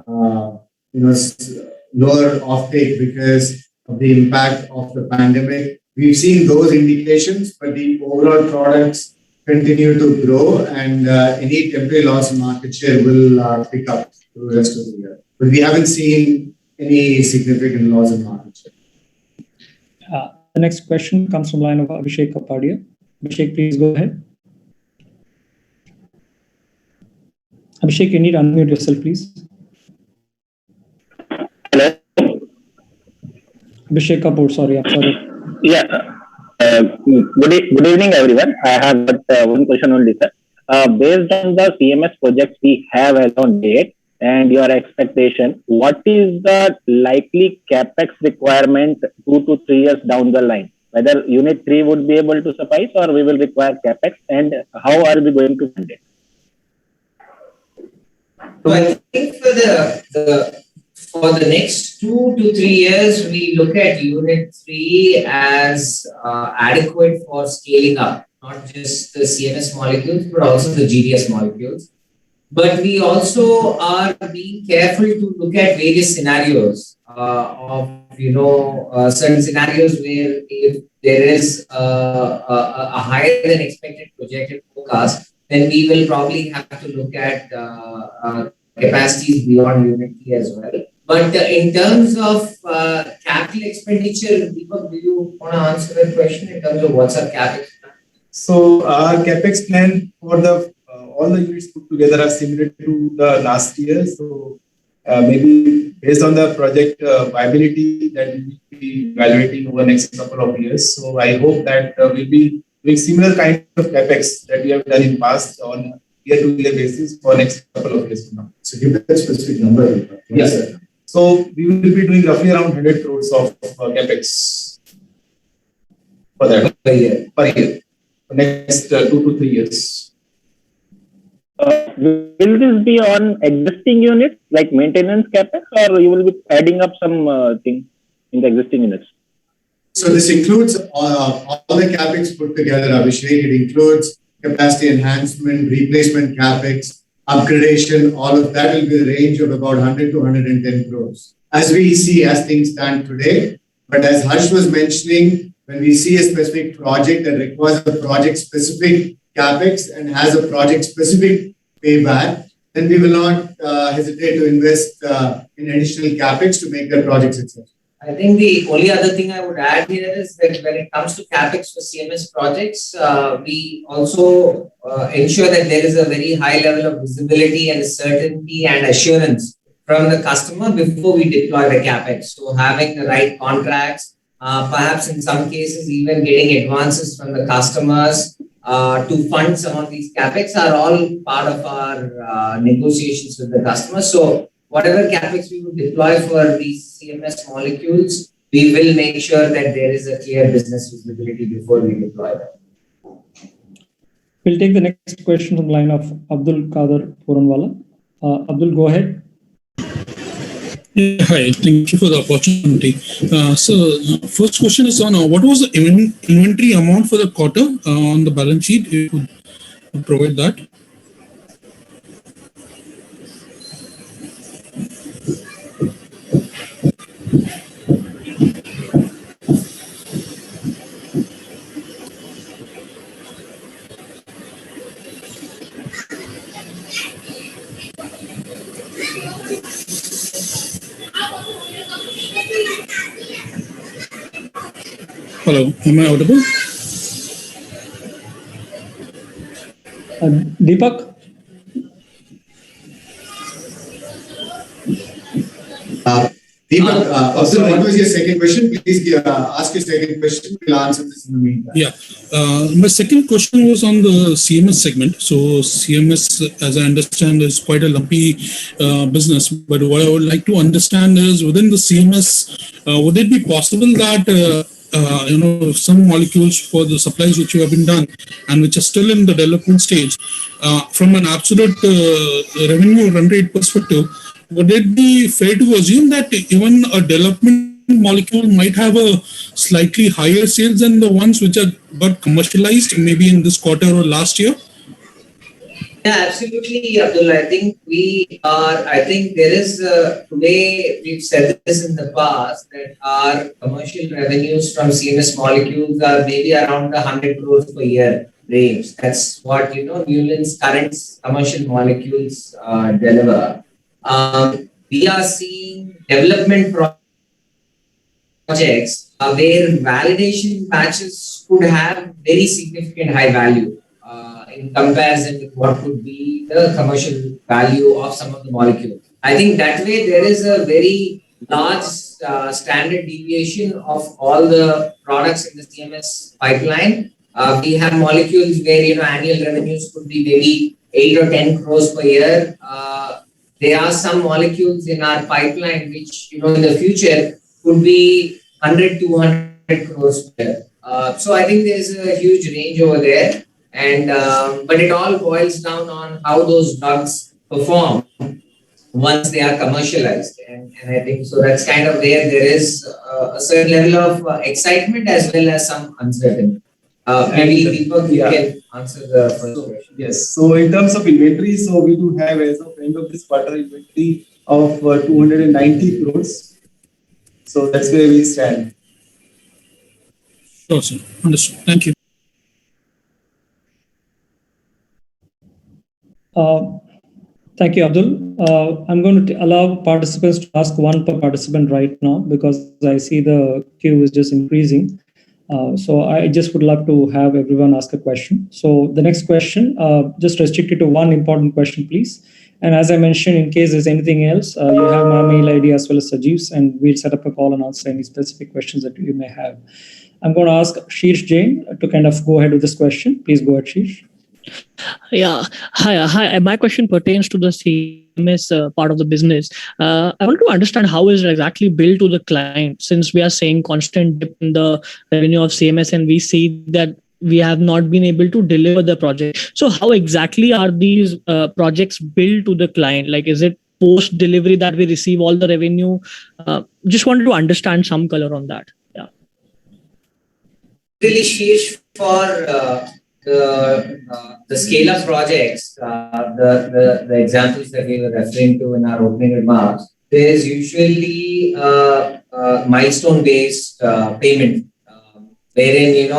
lower offtake because of the impact of the pandemic, we've seen those indications, but the overall products continue to grow, and any temporary loss in market share will pick up through the rest of the year. But we haven't seen any significant loss in market share. The next question comes from the line of Abhishek Kapadia. Abhishek, please go ahead. Abhishek, you need to unmute yourself, please. Hello. Abhishek Kapoor, sorry, I'm sorry. Yeah. Good evening, everyone. I have got one question only, sir. Based on the CMS projects we have as on date and your expectation, what is the likely capex requirement 2 to 3 years down the line? Whether Unit 3 would be able to suffice or we will require capex, and how are we going to fund it? So I think for the next 2 to 3 years, we look at Unit 3 as adequate for scaling up, not just the CMS molecules, but also the GDS molecules. But we also are being careful to look at various scenarios of, certain scenarios where if there is a higher than expected projected forecast, then we will probably have to look at capacities beyond Unit 3 as well. But in terms of capital expenditure, Deepak, do you want to answer that question in terms of what's our capex plan? So our capex plan for all the units put together are similar to the last year. So maybe based on the project viability that we will be evaluating over the next couple of years. So I hope that we'll be doing similar kind of capex that we have done in past on a year-to-year basis for next couple of years from now. So give that specific number. Yes, sir. So we will be doing roughly around 100 crores of capex for that per year for next 2 to 3 years. Will this be on existing units like maintenance capex, or you will be adding up some thing in the existing units? So this includes all the capex put together, Abhishek. It includes capacity enhancement, replacement capex, upgradation. All of that will be the range of about 100 to 110 crores. As we see, as things stand today. But as Harsh was mentioning, when we see a specific project that requires a project-specific capex and has a project-specific payback, then we will not hesitate to invest in additional capex to make that project successful. I think the only other thing I would add here is that when it comes to capex for CMS projects, we also ensure that there is a very high level of visibility and certainty and assurance from the customer before we deploy the capex. So having the right contracts, perhaps in some cases even getting advances from the customers to fund some of these capex are all part of our negotiations with the customer. So whatever capex we will deploy for these CMS molecules, we will make sure that there is a clear business visibility before we deploy them. We'll take the next question from the line of Abdul Qadir Puranwala. Abdul, go ahead. Yeah, hi, thank you for the opportunity. So, first question is on what was the inventory amount for the quarter on the balance sheet? If you could provide that. Hello, am I audible? Deepak? Deepak, what was your second question? Please ask your second question. We'll answer this in the meantime. Yeah. My second question was on the CMS segment. So CMS, as I understand, is quite a lumpy business. But what I would like to understand is within the CMS, would it be possible that some molecules for the supplies which have been done and which are still in the development stage, from an absolute revenue run rate perspective, would it be fair to assume that even a development molecule might have a slightly higher sales than the ones which are got commercialized maybe in this quarter or last year? Yeah, absolutely, Abdul. I think there is, today we've said this in the past, that our commercial revenues from CMS molecules are maybe around the 100 crores per year range. That's what, Neuland's current commercial molecules deliver. We are seeing development projects where validation batches could have very significant high value in comparison with what could be the commercial value of some of the molecules. I think that way there is a very large standard deviation of all the products in the CMS pipeline. We have molecules where annual revenues could be maybe 8 or 10 crores per year. There are some molecules in our pipeline which in the future could be 100, 200 crores per year. So I think there's a huge range over there. And but it all boils down on how those drugs perform once they are commercialized, and I think so that's kind of where there is a certain level of excitement as well as some uncertainty. Maybe Deepak, you can answer the first question. Yes. So in terms of inventory, so we do have as of end of this quarter inventory of 290 crores. So that's where we stand. Sure, sir. Understood. Thank you. Thank you, Abdul. I'm going to allow participants to ask one per participant right now because I see the queue is just increasing. So I just would love to have everyone ask a question. So the next question, just restricted to one important question, please. And as I mentioned, in case there's anything else, you have my mail ID as well as Sajiv's, and we'll set up a call and answer any specific questions that you may have. I'm going to ask Sheersh Jain to kind of go ahead with this question. Please go ahead, Sheersh. Yeah. Hi. My question pertains to the CMS part of the business. I want to understand how is it exactly billed to the client, since we are seeing constant dip in the revenue of CMS and we see that we have not been able to deliver the project. So how exactly are these projects billed to the client? Like, is it post delivery that we receive all the revenue? Just wanted to understand some color on that. Yeah. Really, Sheesh, for the scale-up projects, the examples that we were referring to in our opening remarks, there is usually milestone-based payment, wherein,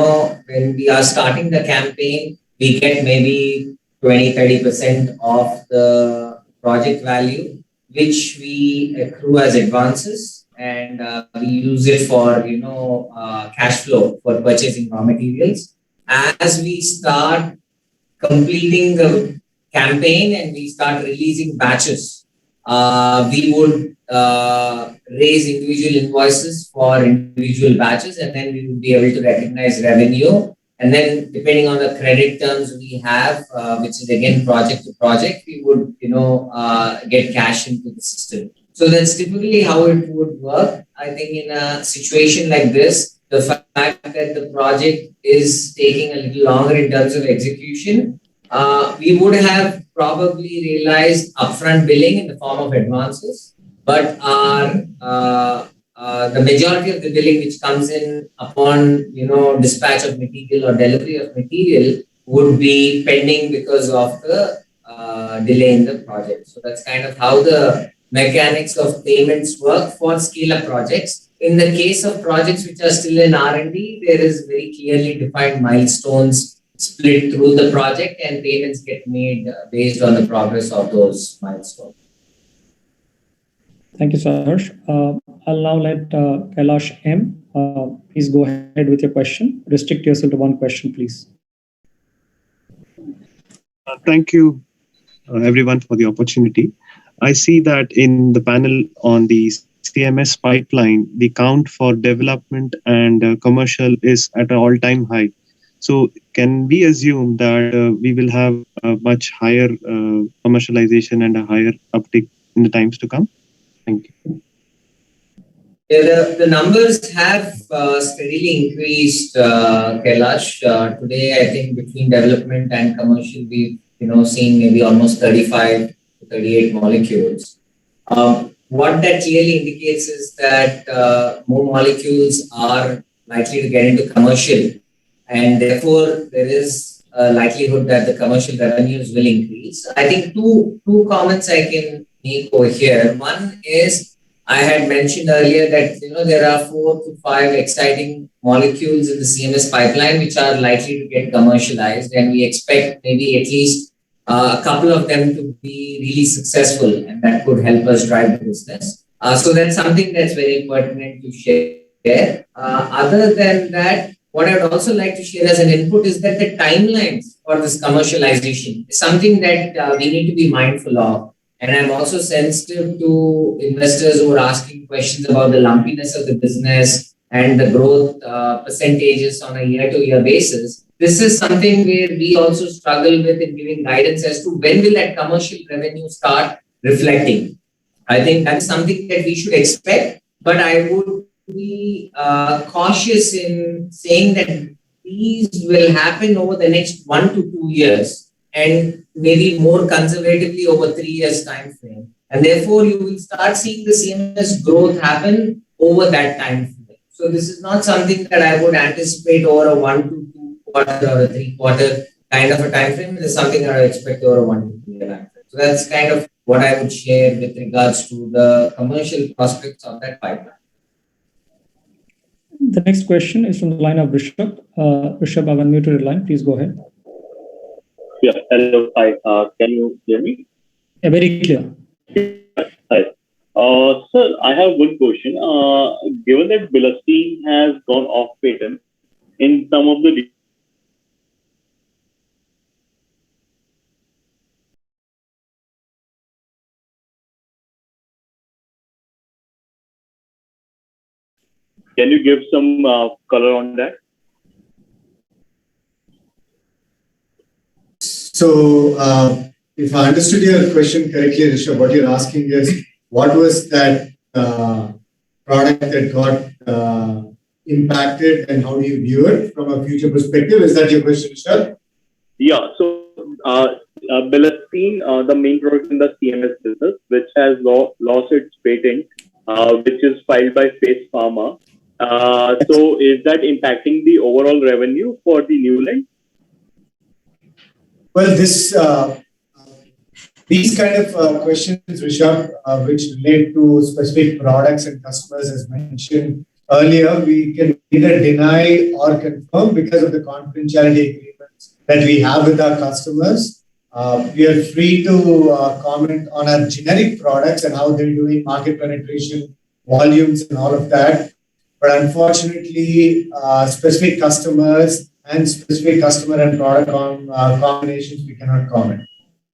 when we are starting the campaign, we get maybe 20-30% of the project value, which we accrue as advances, and we use it for, cash flow for purchasing raw materials. As we start completing the campaign and we start releasing batches, we would raise individual invoices for individual batches, and then we would be able to recognize revenue. And then, depending on the credit terms we have, which is again project to project, we would, get cash into the system. So that's typically how it would work. I think in a situation like this, the fact that the project is taking a little longer in terms of execution, we would have probably realized upfront billing in the form of advances, but the majority of the billing which comes in upon dispatch of material or delivery of material would be pending because of the delay in the project. So that's kind of how the mechanics of payments work for scale-up projects. In the case of projects which are still in R&D, there is very clearly defined milestones split through the project, and payments get made based on the progress of those milestones. Thank you, Saharsh. I'll now let Kailash M. Please go ahead with your question. Restrict yourself to one question, please. Thank you, everyone, for the opportunity. I see that in the panel on the CMS pipeline, the count for development and commercial is at an all-time high. So can we assume that we will have a much higher commercialization and a higher uptick in the times to come? Thank you. Yeah, the numbers have steadily increased, Kailash. Today, I think between development and commercial, we've seen maybe almost 35 to 38 molecules. What that clearly indicates is that more molecules are likely to get into commercial, and therefore there is likelihood that the commercial revenues will increase. I think two comments I can make over here. One is I had mentioned earlier that there are 4 to 5 exciting molecules in the CMS pipeline which are likely to get commercialized, and we expect maybe at least a couple of them to be really successful, and that could help us drive the business. So that's something that's very pertinent to share. Other than that, what I would also like to share as an input is that the timelines for this commercialization is something that we need to be mindful of. And I'm also sensitive to investors who are asking questions about the lumpiness of the business and the growth percentages on a year-to-year basis. This is something where we also struggle with in giving guidance as to when will that commercial revenue start reflecting. I think that's something that we should expect, but I would be cautious in saying that these will happen over the next 1 to 2 years, and maybe more conservatively over 3 years time frame. And therefore, you will start seeing the CMS growth happen over that time frame. So this is not something that I would anticipate over a 1 to 2 quarter or a 3 quarter kind of a time frame. It is something that I expect over a 1 to 2 year time frame. So that's kind of what I would share with regards to the commercial prospects of that pipeline. The next question is from the line of Rishabh. Rishabh, I've unmuted your line. Please go ahead. Yeah, hello. Hi. Can you hear me? Yeah, very clear. Hi. Sir, I have one question. Given that Bilastine has gone off patent in some of the Can you give some color on that? So, if I understood your question correctly, Rishabh, what you're asking is, what was that product that got impacted, and how do you view it from a future perspective? Is that your question, Rishabh? Yeah. So, Bilastine, the main product in the CMS business, which has lost its patent, which is filed by Face Pharma. So, is that impacting the overall revenue for the Neuland? Well, these kind of questions, Rishabh, which relate to specific products and customers, as mentioned earlier, we can either deny or confirm because of the confidentiality agreements that we have with our customers. We are free to comment on our generic products and how they're doing, market penetration, volumes, and all of that. But unfortunately, specific customers and specific customer and product combinations, we cannot comment.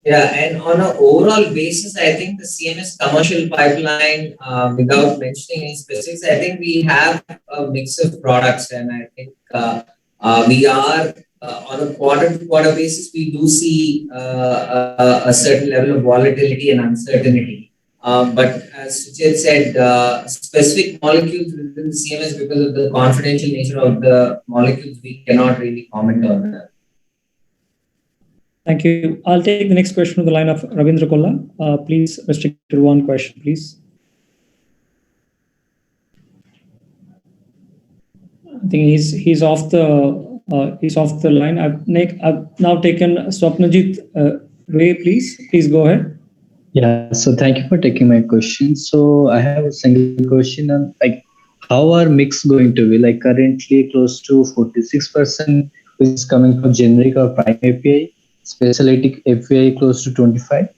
Yeah, and on an overall basis, I think the CMS commercial pipeline, without mentioning any specifics, I think we have a mix of products, and I think we are on a quarter-to-quarter basis, we do see a certain level of volatility and uncertainty. But as Suchit said, specific molecules within the CMS, because of the confidential nature of the molecules, we cannot really comment on that. Thank you. I'll take the next question from the line of Ravindra Kolla. Please restrict to one question, please. I think he's off the line. I've now taken Swapnajit Ray. Please go ahead. Yeah, so thank you for taking my question. So I have a single question on how are mix going to be? Like currently close to 46% is coming from generic or prime API, specialty API close to 25,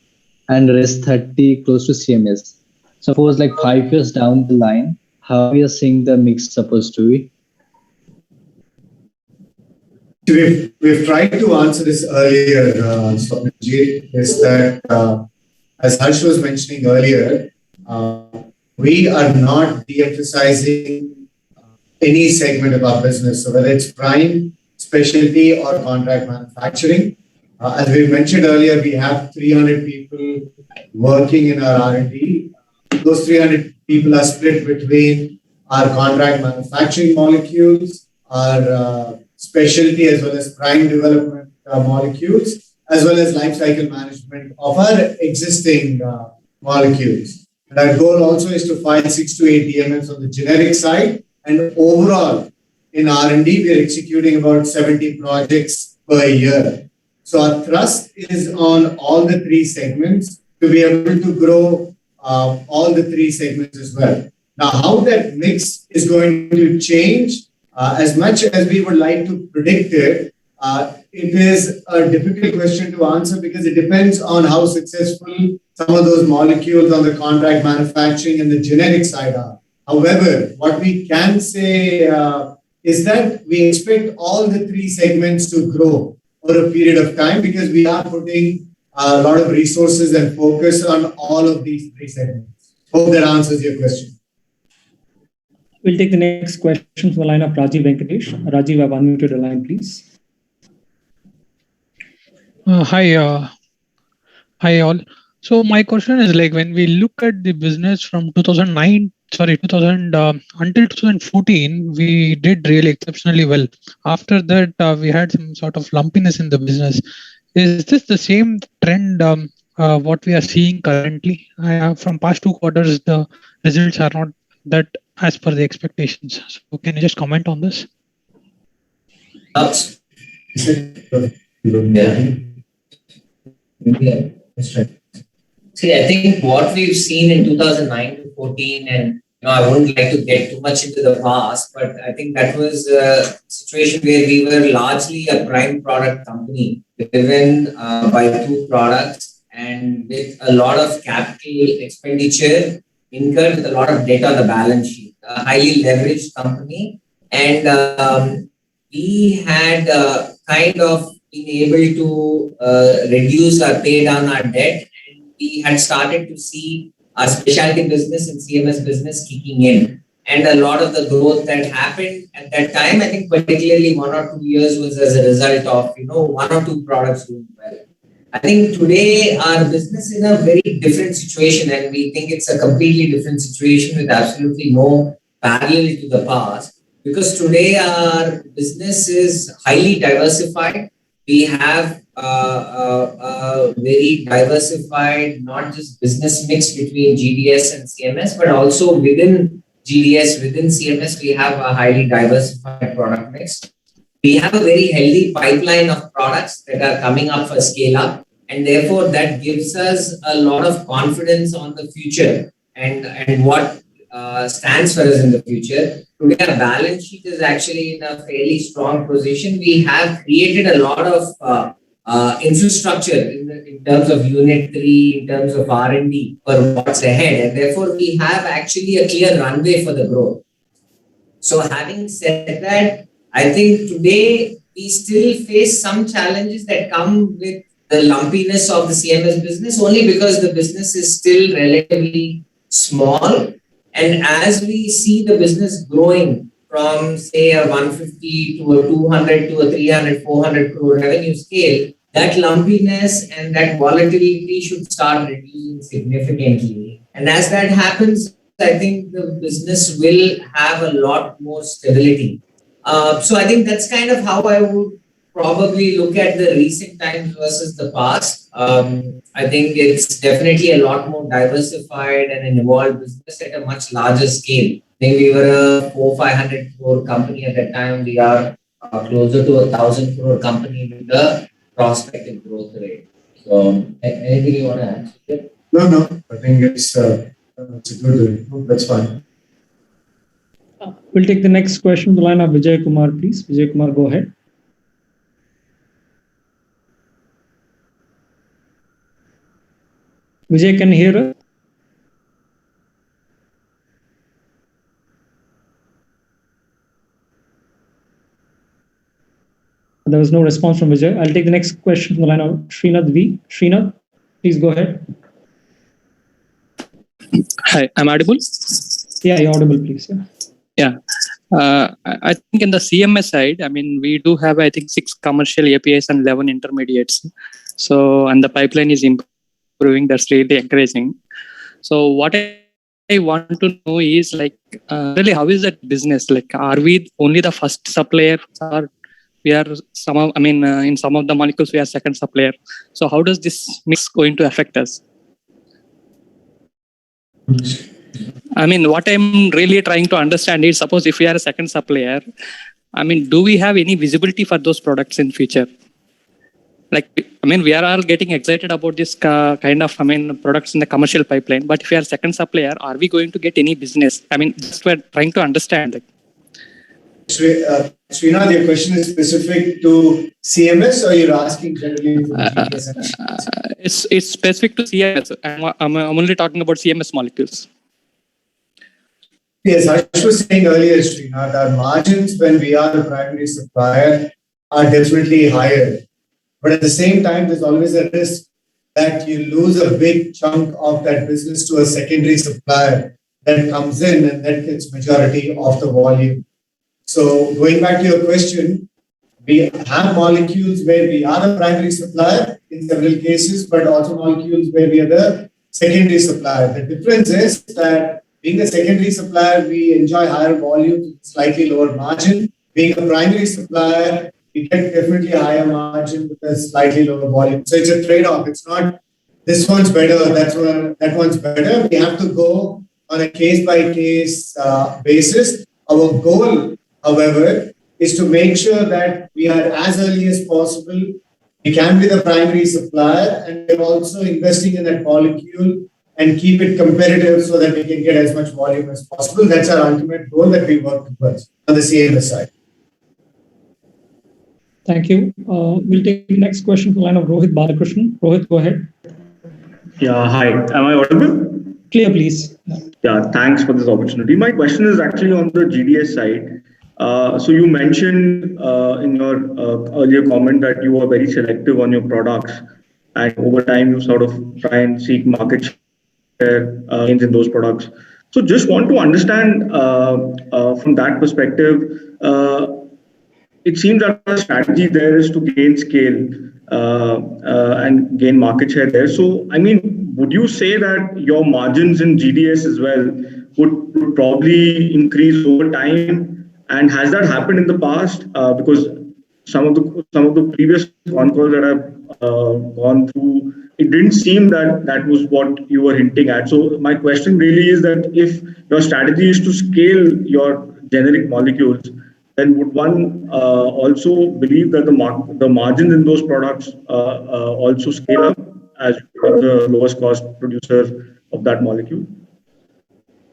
and rest 30 close to CMS. Suppose 5 years down the line, how we are seeing the mix supposed to be? We've tried to answer this earlier, Swapnajit, is that as Harsh was mentioning earlier, we are not de-emphasizing any segment of our business. So whether it's prime, specialty, or contract manufacturing, as we mentioned earlier, we have 300 people working in our R&D. Those 300 people are split between our contract manufacturing molecules, our specialty as well as prime development molecules, as well as life cycle management of our existing molecules. And our goal also is to file 6 to 8 DMFs on the generic side. And overall, in R&D, we are executing about 70 projects per year. So our thrust is on all the three segments to be able to grow all the three segments as well. Now, how that mix is going to change, as much as we would like to predict it, it is a difficult question to answer because it depends on how successful some of those molecules on the contract manufacturing and the generic side are. However, what we can say is that we expect all the three segments to grow over a period of time because we are putting a lot of resources and focus on all of these three segments. Hope that answers your question. We'll take the next question from the line of Rajiv Venkatesh. Rajiv, I've unmuted the line, please. Hi all. So my question is like when we look at the business from 2000 until 2014, we did really exceptionally well. After that, we had some sort of lumpiness in the business. Is this the same trend what we are seeing currently? From past 2 quarters, the results are not that as per the expectations. So can you just comment on this? See, I think what we've seen in 2009 to 14, and I wouldn't like to get too much into the past, but I think that was a situation where we were largely a prime product company driven by 2 products and with a lot of capital expenditure incurred with a lot of debt on the balance sheet, a highly leveraged company. And we had kind of been able to reduce or pay down our debt. And we had started to see our specialty business and CMS business kicking in. And a lot of the growth that happened at that time, I think particularly 1 or 2 years was as a result of, 1 or 2 products doing well. I think today our business is in a very different situation, and we think it's a completely different situation with absolutely no parallel to the past. Because today our business is highly diversified. We have a very diversified, not just business mix between GDS and CMS, but also within GDS, within CMS, we have a highly diversified product mix. We have a very healthy pipeline of products that are coming up for scale up, and therefore that gives us a lot of confidence on the future and what stands for us in the future. Today, our balance sheet is actually in a fairly strong position. We have created a lot of infrastructure in terms of Unit 3, in terms of R&D for what's ahead, and therefore we have actually a clear runway for the growth. So having said that, I think today we still face some challenges that come with the lumpiness of the CMS business only because the business is still relatively small. And as we see the business growing from, say, a 150 to a 200 to a 300, 400 crore revenue scale, that lumpiness and that volatility should start reducing significantly. And as that happens, I think the business will have a lot more stability. So I think that's kind of how I would probably look at the recent times versus the past. I think it's definitely a lot more diversified and an evolved business at a much larger scale. I think we were a 400-500 crore company at that time. We are closer to 1,000 crore company with the prospective growth rate. So anything you want to add? No. I think it's a good. That's fine. We'll take the next question from the line of Vijay Kumar, please. Vijay Kumar, go ahead. Vijay, can you hear us? There was no response from Vijay. I'll take the next question from the line of Srinath V. Srinath, please go ahead. Hi, I'm audible? Yeah, you're audible, please. Yeah. I think in the CMS side, I mean, we do have, I think, 6 commercial APIs and 11 intermediates. So, and the pipeline is improving. That's really encouraging. So what I want to know is like, really, how is that business? Like, are we only the first supplier, or we are some of, I mean, in some of the molecules, we are second supplier. So how does this mix going to affect us? I mean, what I'm really trying to understand is, suppose if we are a second supplier, I mean, do we have any visibility for those products in future? like, I mean, we are all getting excited about this kind of, I mean, products in the commercial pipeline. But if we are second supplier, are we going to get any business? I mean, just we're trying to understand. Like, Srinath, your question is specific to CMS, or you're asking generally for GDS? It's specific to CMS. I'm only talking about CMS molecules. Yes, I was saying earlier, Srinath, our margins when we are a primary supplier are definitely higher. But at the same time, there's always a risk that you lose a big chunk of that business to a secondary supplier that comes in and that gets majority of the volume. So going back to your question, we have molecules where we are the primary supplier in several cases, but also molecules where we are the secondary supplier. The difference is that being a secondary supplier, we enjoy higher volumes, slightly lower margin. Being a primary supplier, we get definitely a higher margin with a slightly lower volume. So it's a trade-off. It's not this one's better, that one's better. We have to go on a case-by-case basis. Our goal, however, is to make sure that we are as early as possible. We can be the primary supplier, and we're also investing in that molecule and keep it competitive so that we can get as much volume as possible. That's our ultimate goal that we work towards on the CMS side. Thank you. We'll take the next question from the line of Rohit Balakrishnan. Rohit, go ahead. Yeah, hi. Am I audible? Clear, please. Yeah, thanks for this opportunity. My question is actually on the GDS side. So you mentioned in your earlier comment that you are very selective on your products, and over time you sort of try and seek market share gains in those products. So just want to understand from that perspective, it seems that the strategy there is to gain scale and gain market share there. So, I mean, would you say that your margins in GDS as well would probably increase over time? And has that happened in the past? Because some of the previous con calls that I've gone through, it didn't seem that that was what you were hinting at. So my question really is that if your strategy is to scale your generic molecules, then would one also believe that the margins in those products also scale up as the lowest cost producer of that molecule?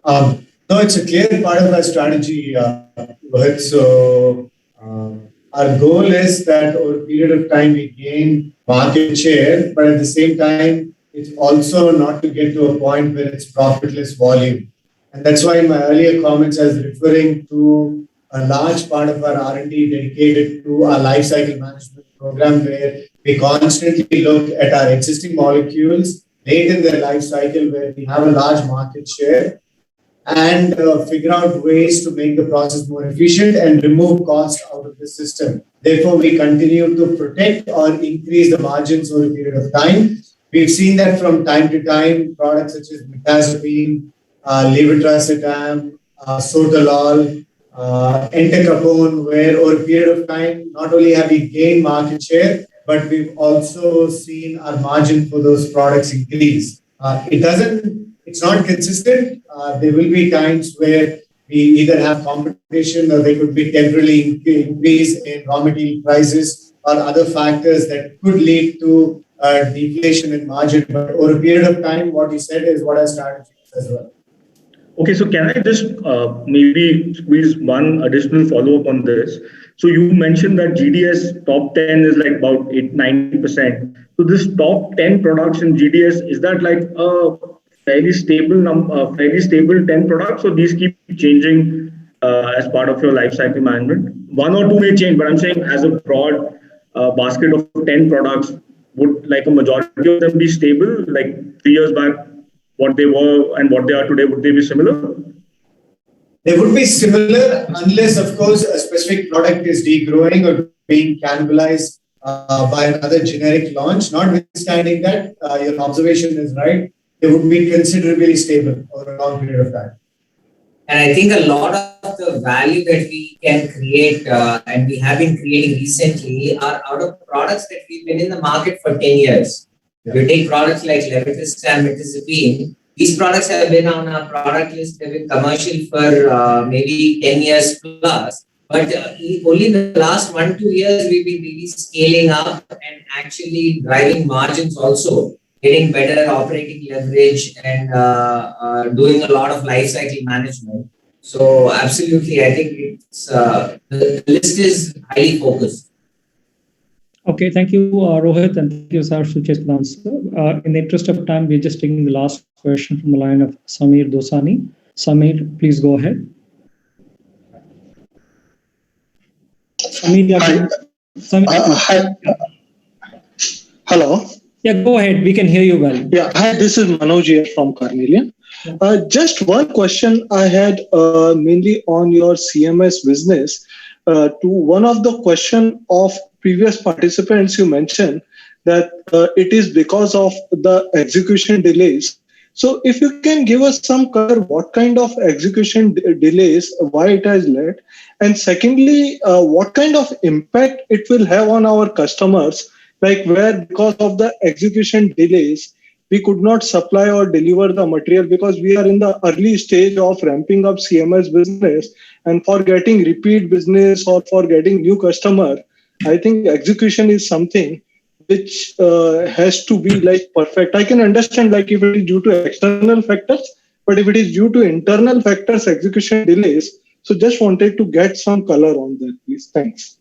No, it's a clear part of our strategy, Rohit. So our goal is that over a period of time we gain market share, but at the same time, it's also not to get to a point where it's profitless volume. And that's why in my earlier comments I was referring to a large part of our R&D dedicated to our life cycle management program, where we constantly look at our existing molecules late in their life cycle where we have a large market share and figure out ways to make the process more efficient and remove cost out of the system. Therefore, we continue to protect or increase the margins over a period of time. We've seen that from time to time, products such as mirtazapine, levetiracetam, sotalol, entacapone, where over a period of time, not only have we gained market share, but we've also seen our margin for those products increase. It's not consistent. There will be times where we either have competition or there could be temporary increase in raw material prices or other factors that could lead to deflation in margin. But over a period of time, what you said is what our strategy is as well. Okay, so can I just maybe squeeze one additional follow-up on this? So you mentioned that GDS top 10 is like about 90%. So this top 10 products in GDS, is that like a fairly stable 10 products, or these keep changing as part of your life cycle management? One or two may change, but I'm saying as a broad basket of 10 products, would like a majority of them be stable? Like 3 years back, what they were and what they are today, would they be similar? They would be similar unless, of course, a specific product is degrowing or being cannibalized by another generic launch. Notwithstanding that, your observation is right. They would be considerably stable over a long period of time. And I think a lot of the value that we can create and we have been creating recently are out of products that we've been in the market for 10 years. If you take products like levetiracetam, mirtazapine, these products have been on our product list, they've been commercial for maybe 10 years plus. But only in the last 1-2 years, we've been really scaling up and actually driving margins also, getting better operating leverage and doing a lot of life cycle management. So absolutely, I think it's the list is highly focused. Okay, thank you, Rohit, and thank you, Sir Suchet, for the answer. In the interest of time, we're just taking the last question from the line of Samir Dosani. Samir, please go ahead. Samir, Hi. Hello. Yeah, go ahead. We can hear you well. Yeah. Hi, this is Manoj here from Carnelian. Just one question I had mainly on your CMS business. To one of the question of previous participants, you mentioned that it is because of the execution delays. So if you can give us some color, what kind of execution delays, why it has led? And secondly, what kind of impact it will have on our customers, like where because of the execution delays, we could not supply or deliver the material because we are in the early stage of ramping up CMS business, and for getting repeat business or for getting new customer, I think execution is something which has to be like perfect. I can understand like if it is due to external factors, but if it is due to internal factors, execution delays. So just wanted to get some color on that, please. Thanks.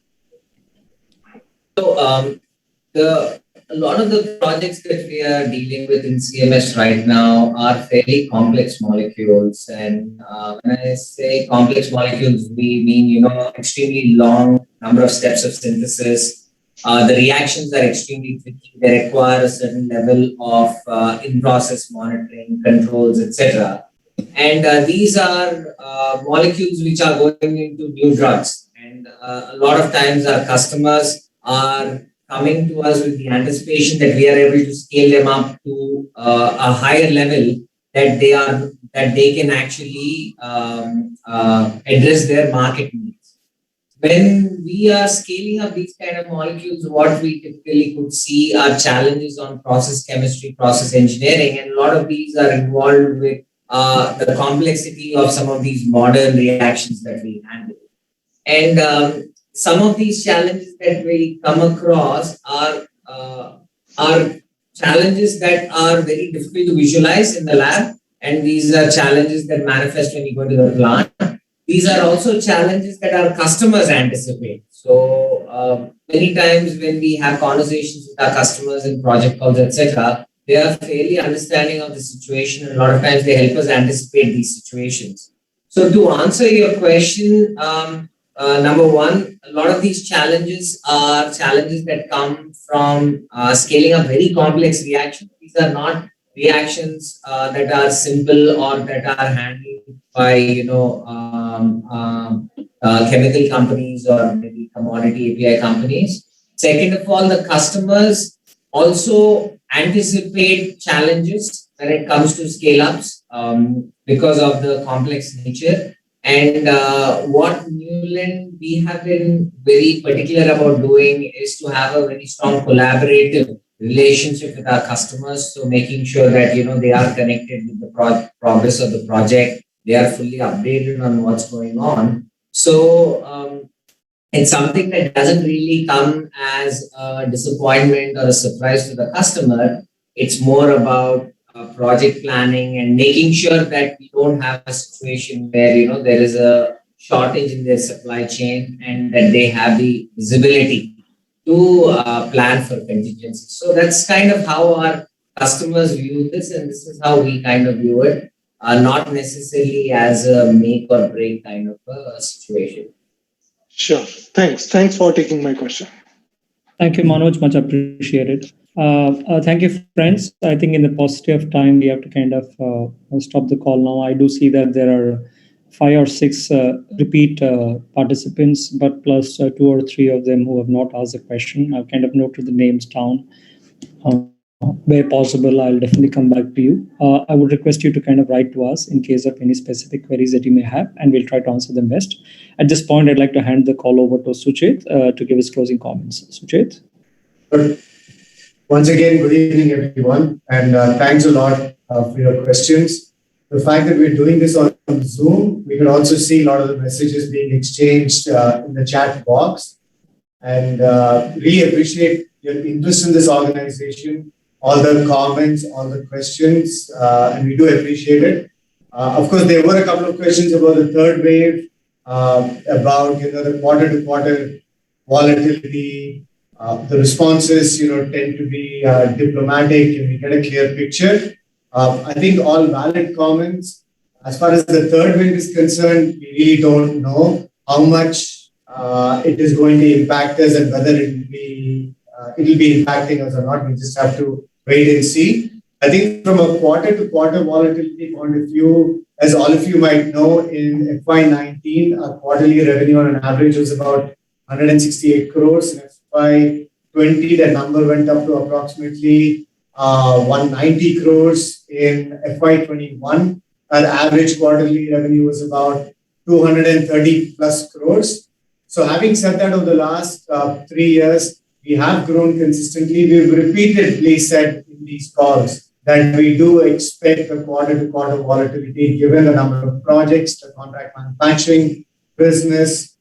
So a lot of the projects that we are dealing with in CMS right now are fairly complex molecules. And when I say complex molecules, we mean, extremely long number of steps of synthesis. The reactions are extremely tricky. They require a certain level of in-process monitoring, controls, etc. And these are molecules which are going into new drugs. And a lot of times our customers are coming to us with the anticipation that we are able to scale them up to a higher level that they can actually address their market needs. When we are scaling up these kind of molecules, what we typically could see are challenges on process chemistry, process engineering, and a lot of these are involved with the complexity of some of these modern reactions that we handle. And some of these challenges that we come across are challenges that are very difficult to visualize in the lab, and these are challenges that manifest when you go to the plant. These are also challenges that our customers anticipate. So many times when we have conversations with our customers in project calls, etc., they are fairly understanding of the situation, and a lot of times they help us anticipate these situations. So to answer your question, number one, a lot of these challenges are challenges that come from scaling up very complex reactions. These are not reactions that are simple or that are handled by chemical companies or maybe commodity API companies. Second of all, the customers also anticipate challenges when it comes to scale-ups because of the complex nature. And what Neuland we have been very particular about doing is to have a very strong collaborative relationship with our customers. So making sure that they are connected with the progress of the project, they are fully updated on what's going on. So it's something that doesn't really come as a disappointment or a surprise to the customer. It's more about project planning and making sure that we don't have a situation where there is a shortage in their supply chain and that they have the visibility to plan for contingency. So that's kind of how our customers view this, and this is how we kind of view it, not necessarily as a make or break kind of a situation. Sure. Thanks for taking my question. Thank you, Manoj. Much appreciated. Thank you, friends. I think in the paucity of time, we have to kind of stop the call now. I do see that there are 5 or 6 repeat participants, but plus 2 or 3 of them who have not asked a question. I've kind of noted the names down. Where possible, I'll definitely come back to you. I would request you to kind of write to us in case of any specific queries that you may have, and we'll try to answer them best. At this point, I'd like to hand the call over to Suchet to give his closing comments. Suchet? Once again, good evening, everyone, and thanks a lot for your questions. The fact that we're doing this on on Zoom. We could also see a lot of the messages being exchanged in the chat box. And really appreciate your interest in this organization, all the comments, all the questions, and we do appreciate it. Of course, there were a couple of questions about the third wave, about the quarter-to-quarter volatility. The responses, tend to be diplomatic, and we get a clear picture. I think all valid comments. As far as the third wave is concerned, we really don't know how much it is going to impact us and whether it will be impacting us or not. We just have to wait and see. I think from a quarter-to-quarter volatility point of view, as all of you might know, in FY19, our quarterly revenue on an average was about 168 crores. In FY20, that number went up to approximately 190 crores. In FY21, our average quarterly revenue was about 230 plus crores. So having said that, over the last 3 years, we have grown consistently. We've repeatedly said in these calls that we do expect a quarter-to-quarter volatility given the number of projects, the contract manufacturing business.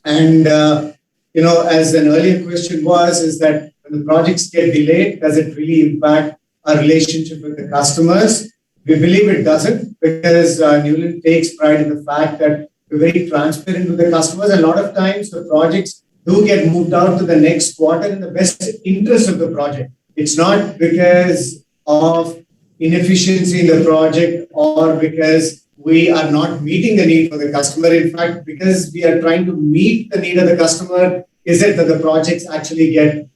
And, as an earlier question was, is that when the projects get delayed, does it really impact our relationship with the customers? We believe it doesn't, because Neuland takes pride in the fact that we're very transparent with the customers. A lot of times the projects do get moved out to the next quarter in the best interest of the project. It's not because of inefficiency in the project or because we are not meeting the need for the customer. In fact, because we are trying to meet the need of the customer, is it that the projects actually get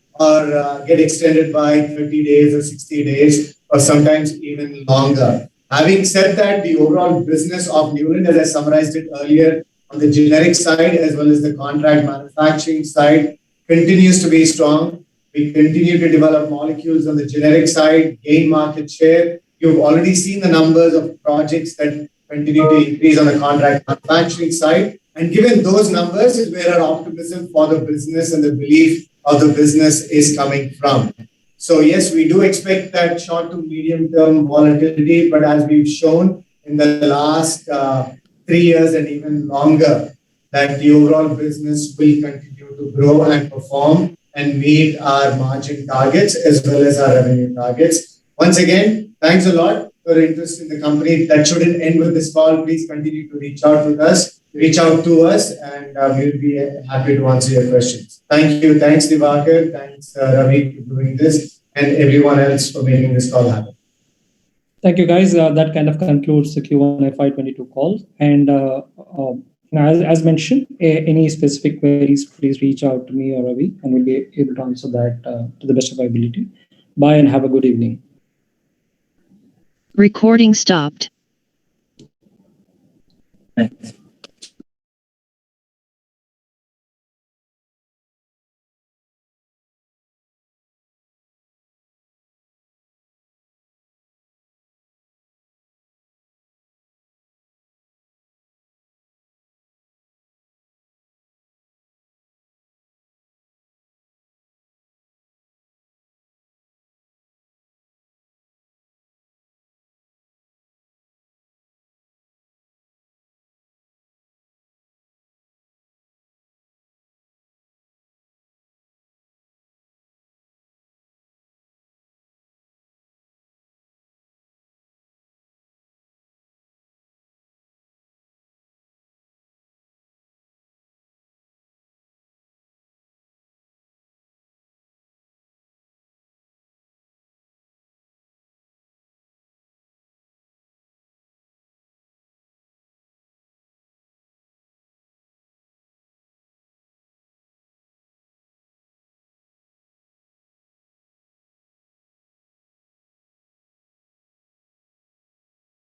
extended by 30 days or 60 days or sometimes even longer. Having said that, the overall business of Neuland, as I summarized it earlier, on the generic side as well as the contract manufacturing side, continues to be strong. We continue to develop molecules on the generic side, gain market share. You've already seen the numbers of projects that continue to increase on the contract manufacturing side. And given those numbers is where our optimism for the business and the belief of the business is coming from. So yes, we do expect that short to medium term volatility, but as we've shown in the last 3 years and even longer, that the overall business will continue to grow and perform and meet our margin targets as well as our revenue targets. Once again, thanks a lot for your interest in the company. That shouldn't end with this call. Please continue to reach out to us, and we'll be happy to answer your questions. Thank you. Thanks, Divakar. Thanks, Ravi, for doing this, and everyone else for making this call happen. Thank you, guys. That kind of concludes the Q1 FY22 call. And as mentioned, any specific queries, please reach out to me or Ravi, and we'll be able to answer that to the best of our ability. Bye and have a good evening. Recording stopped. Thanks.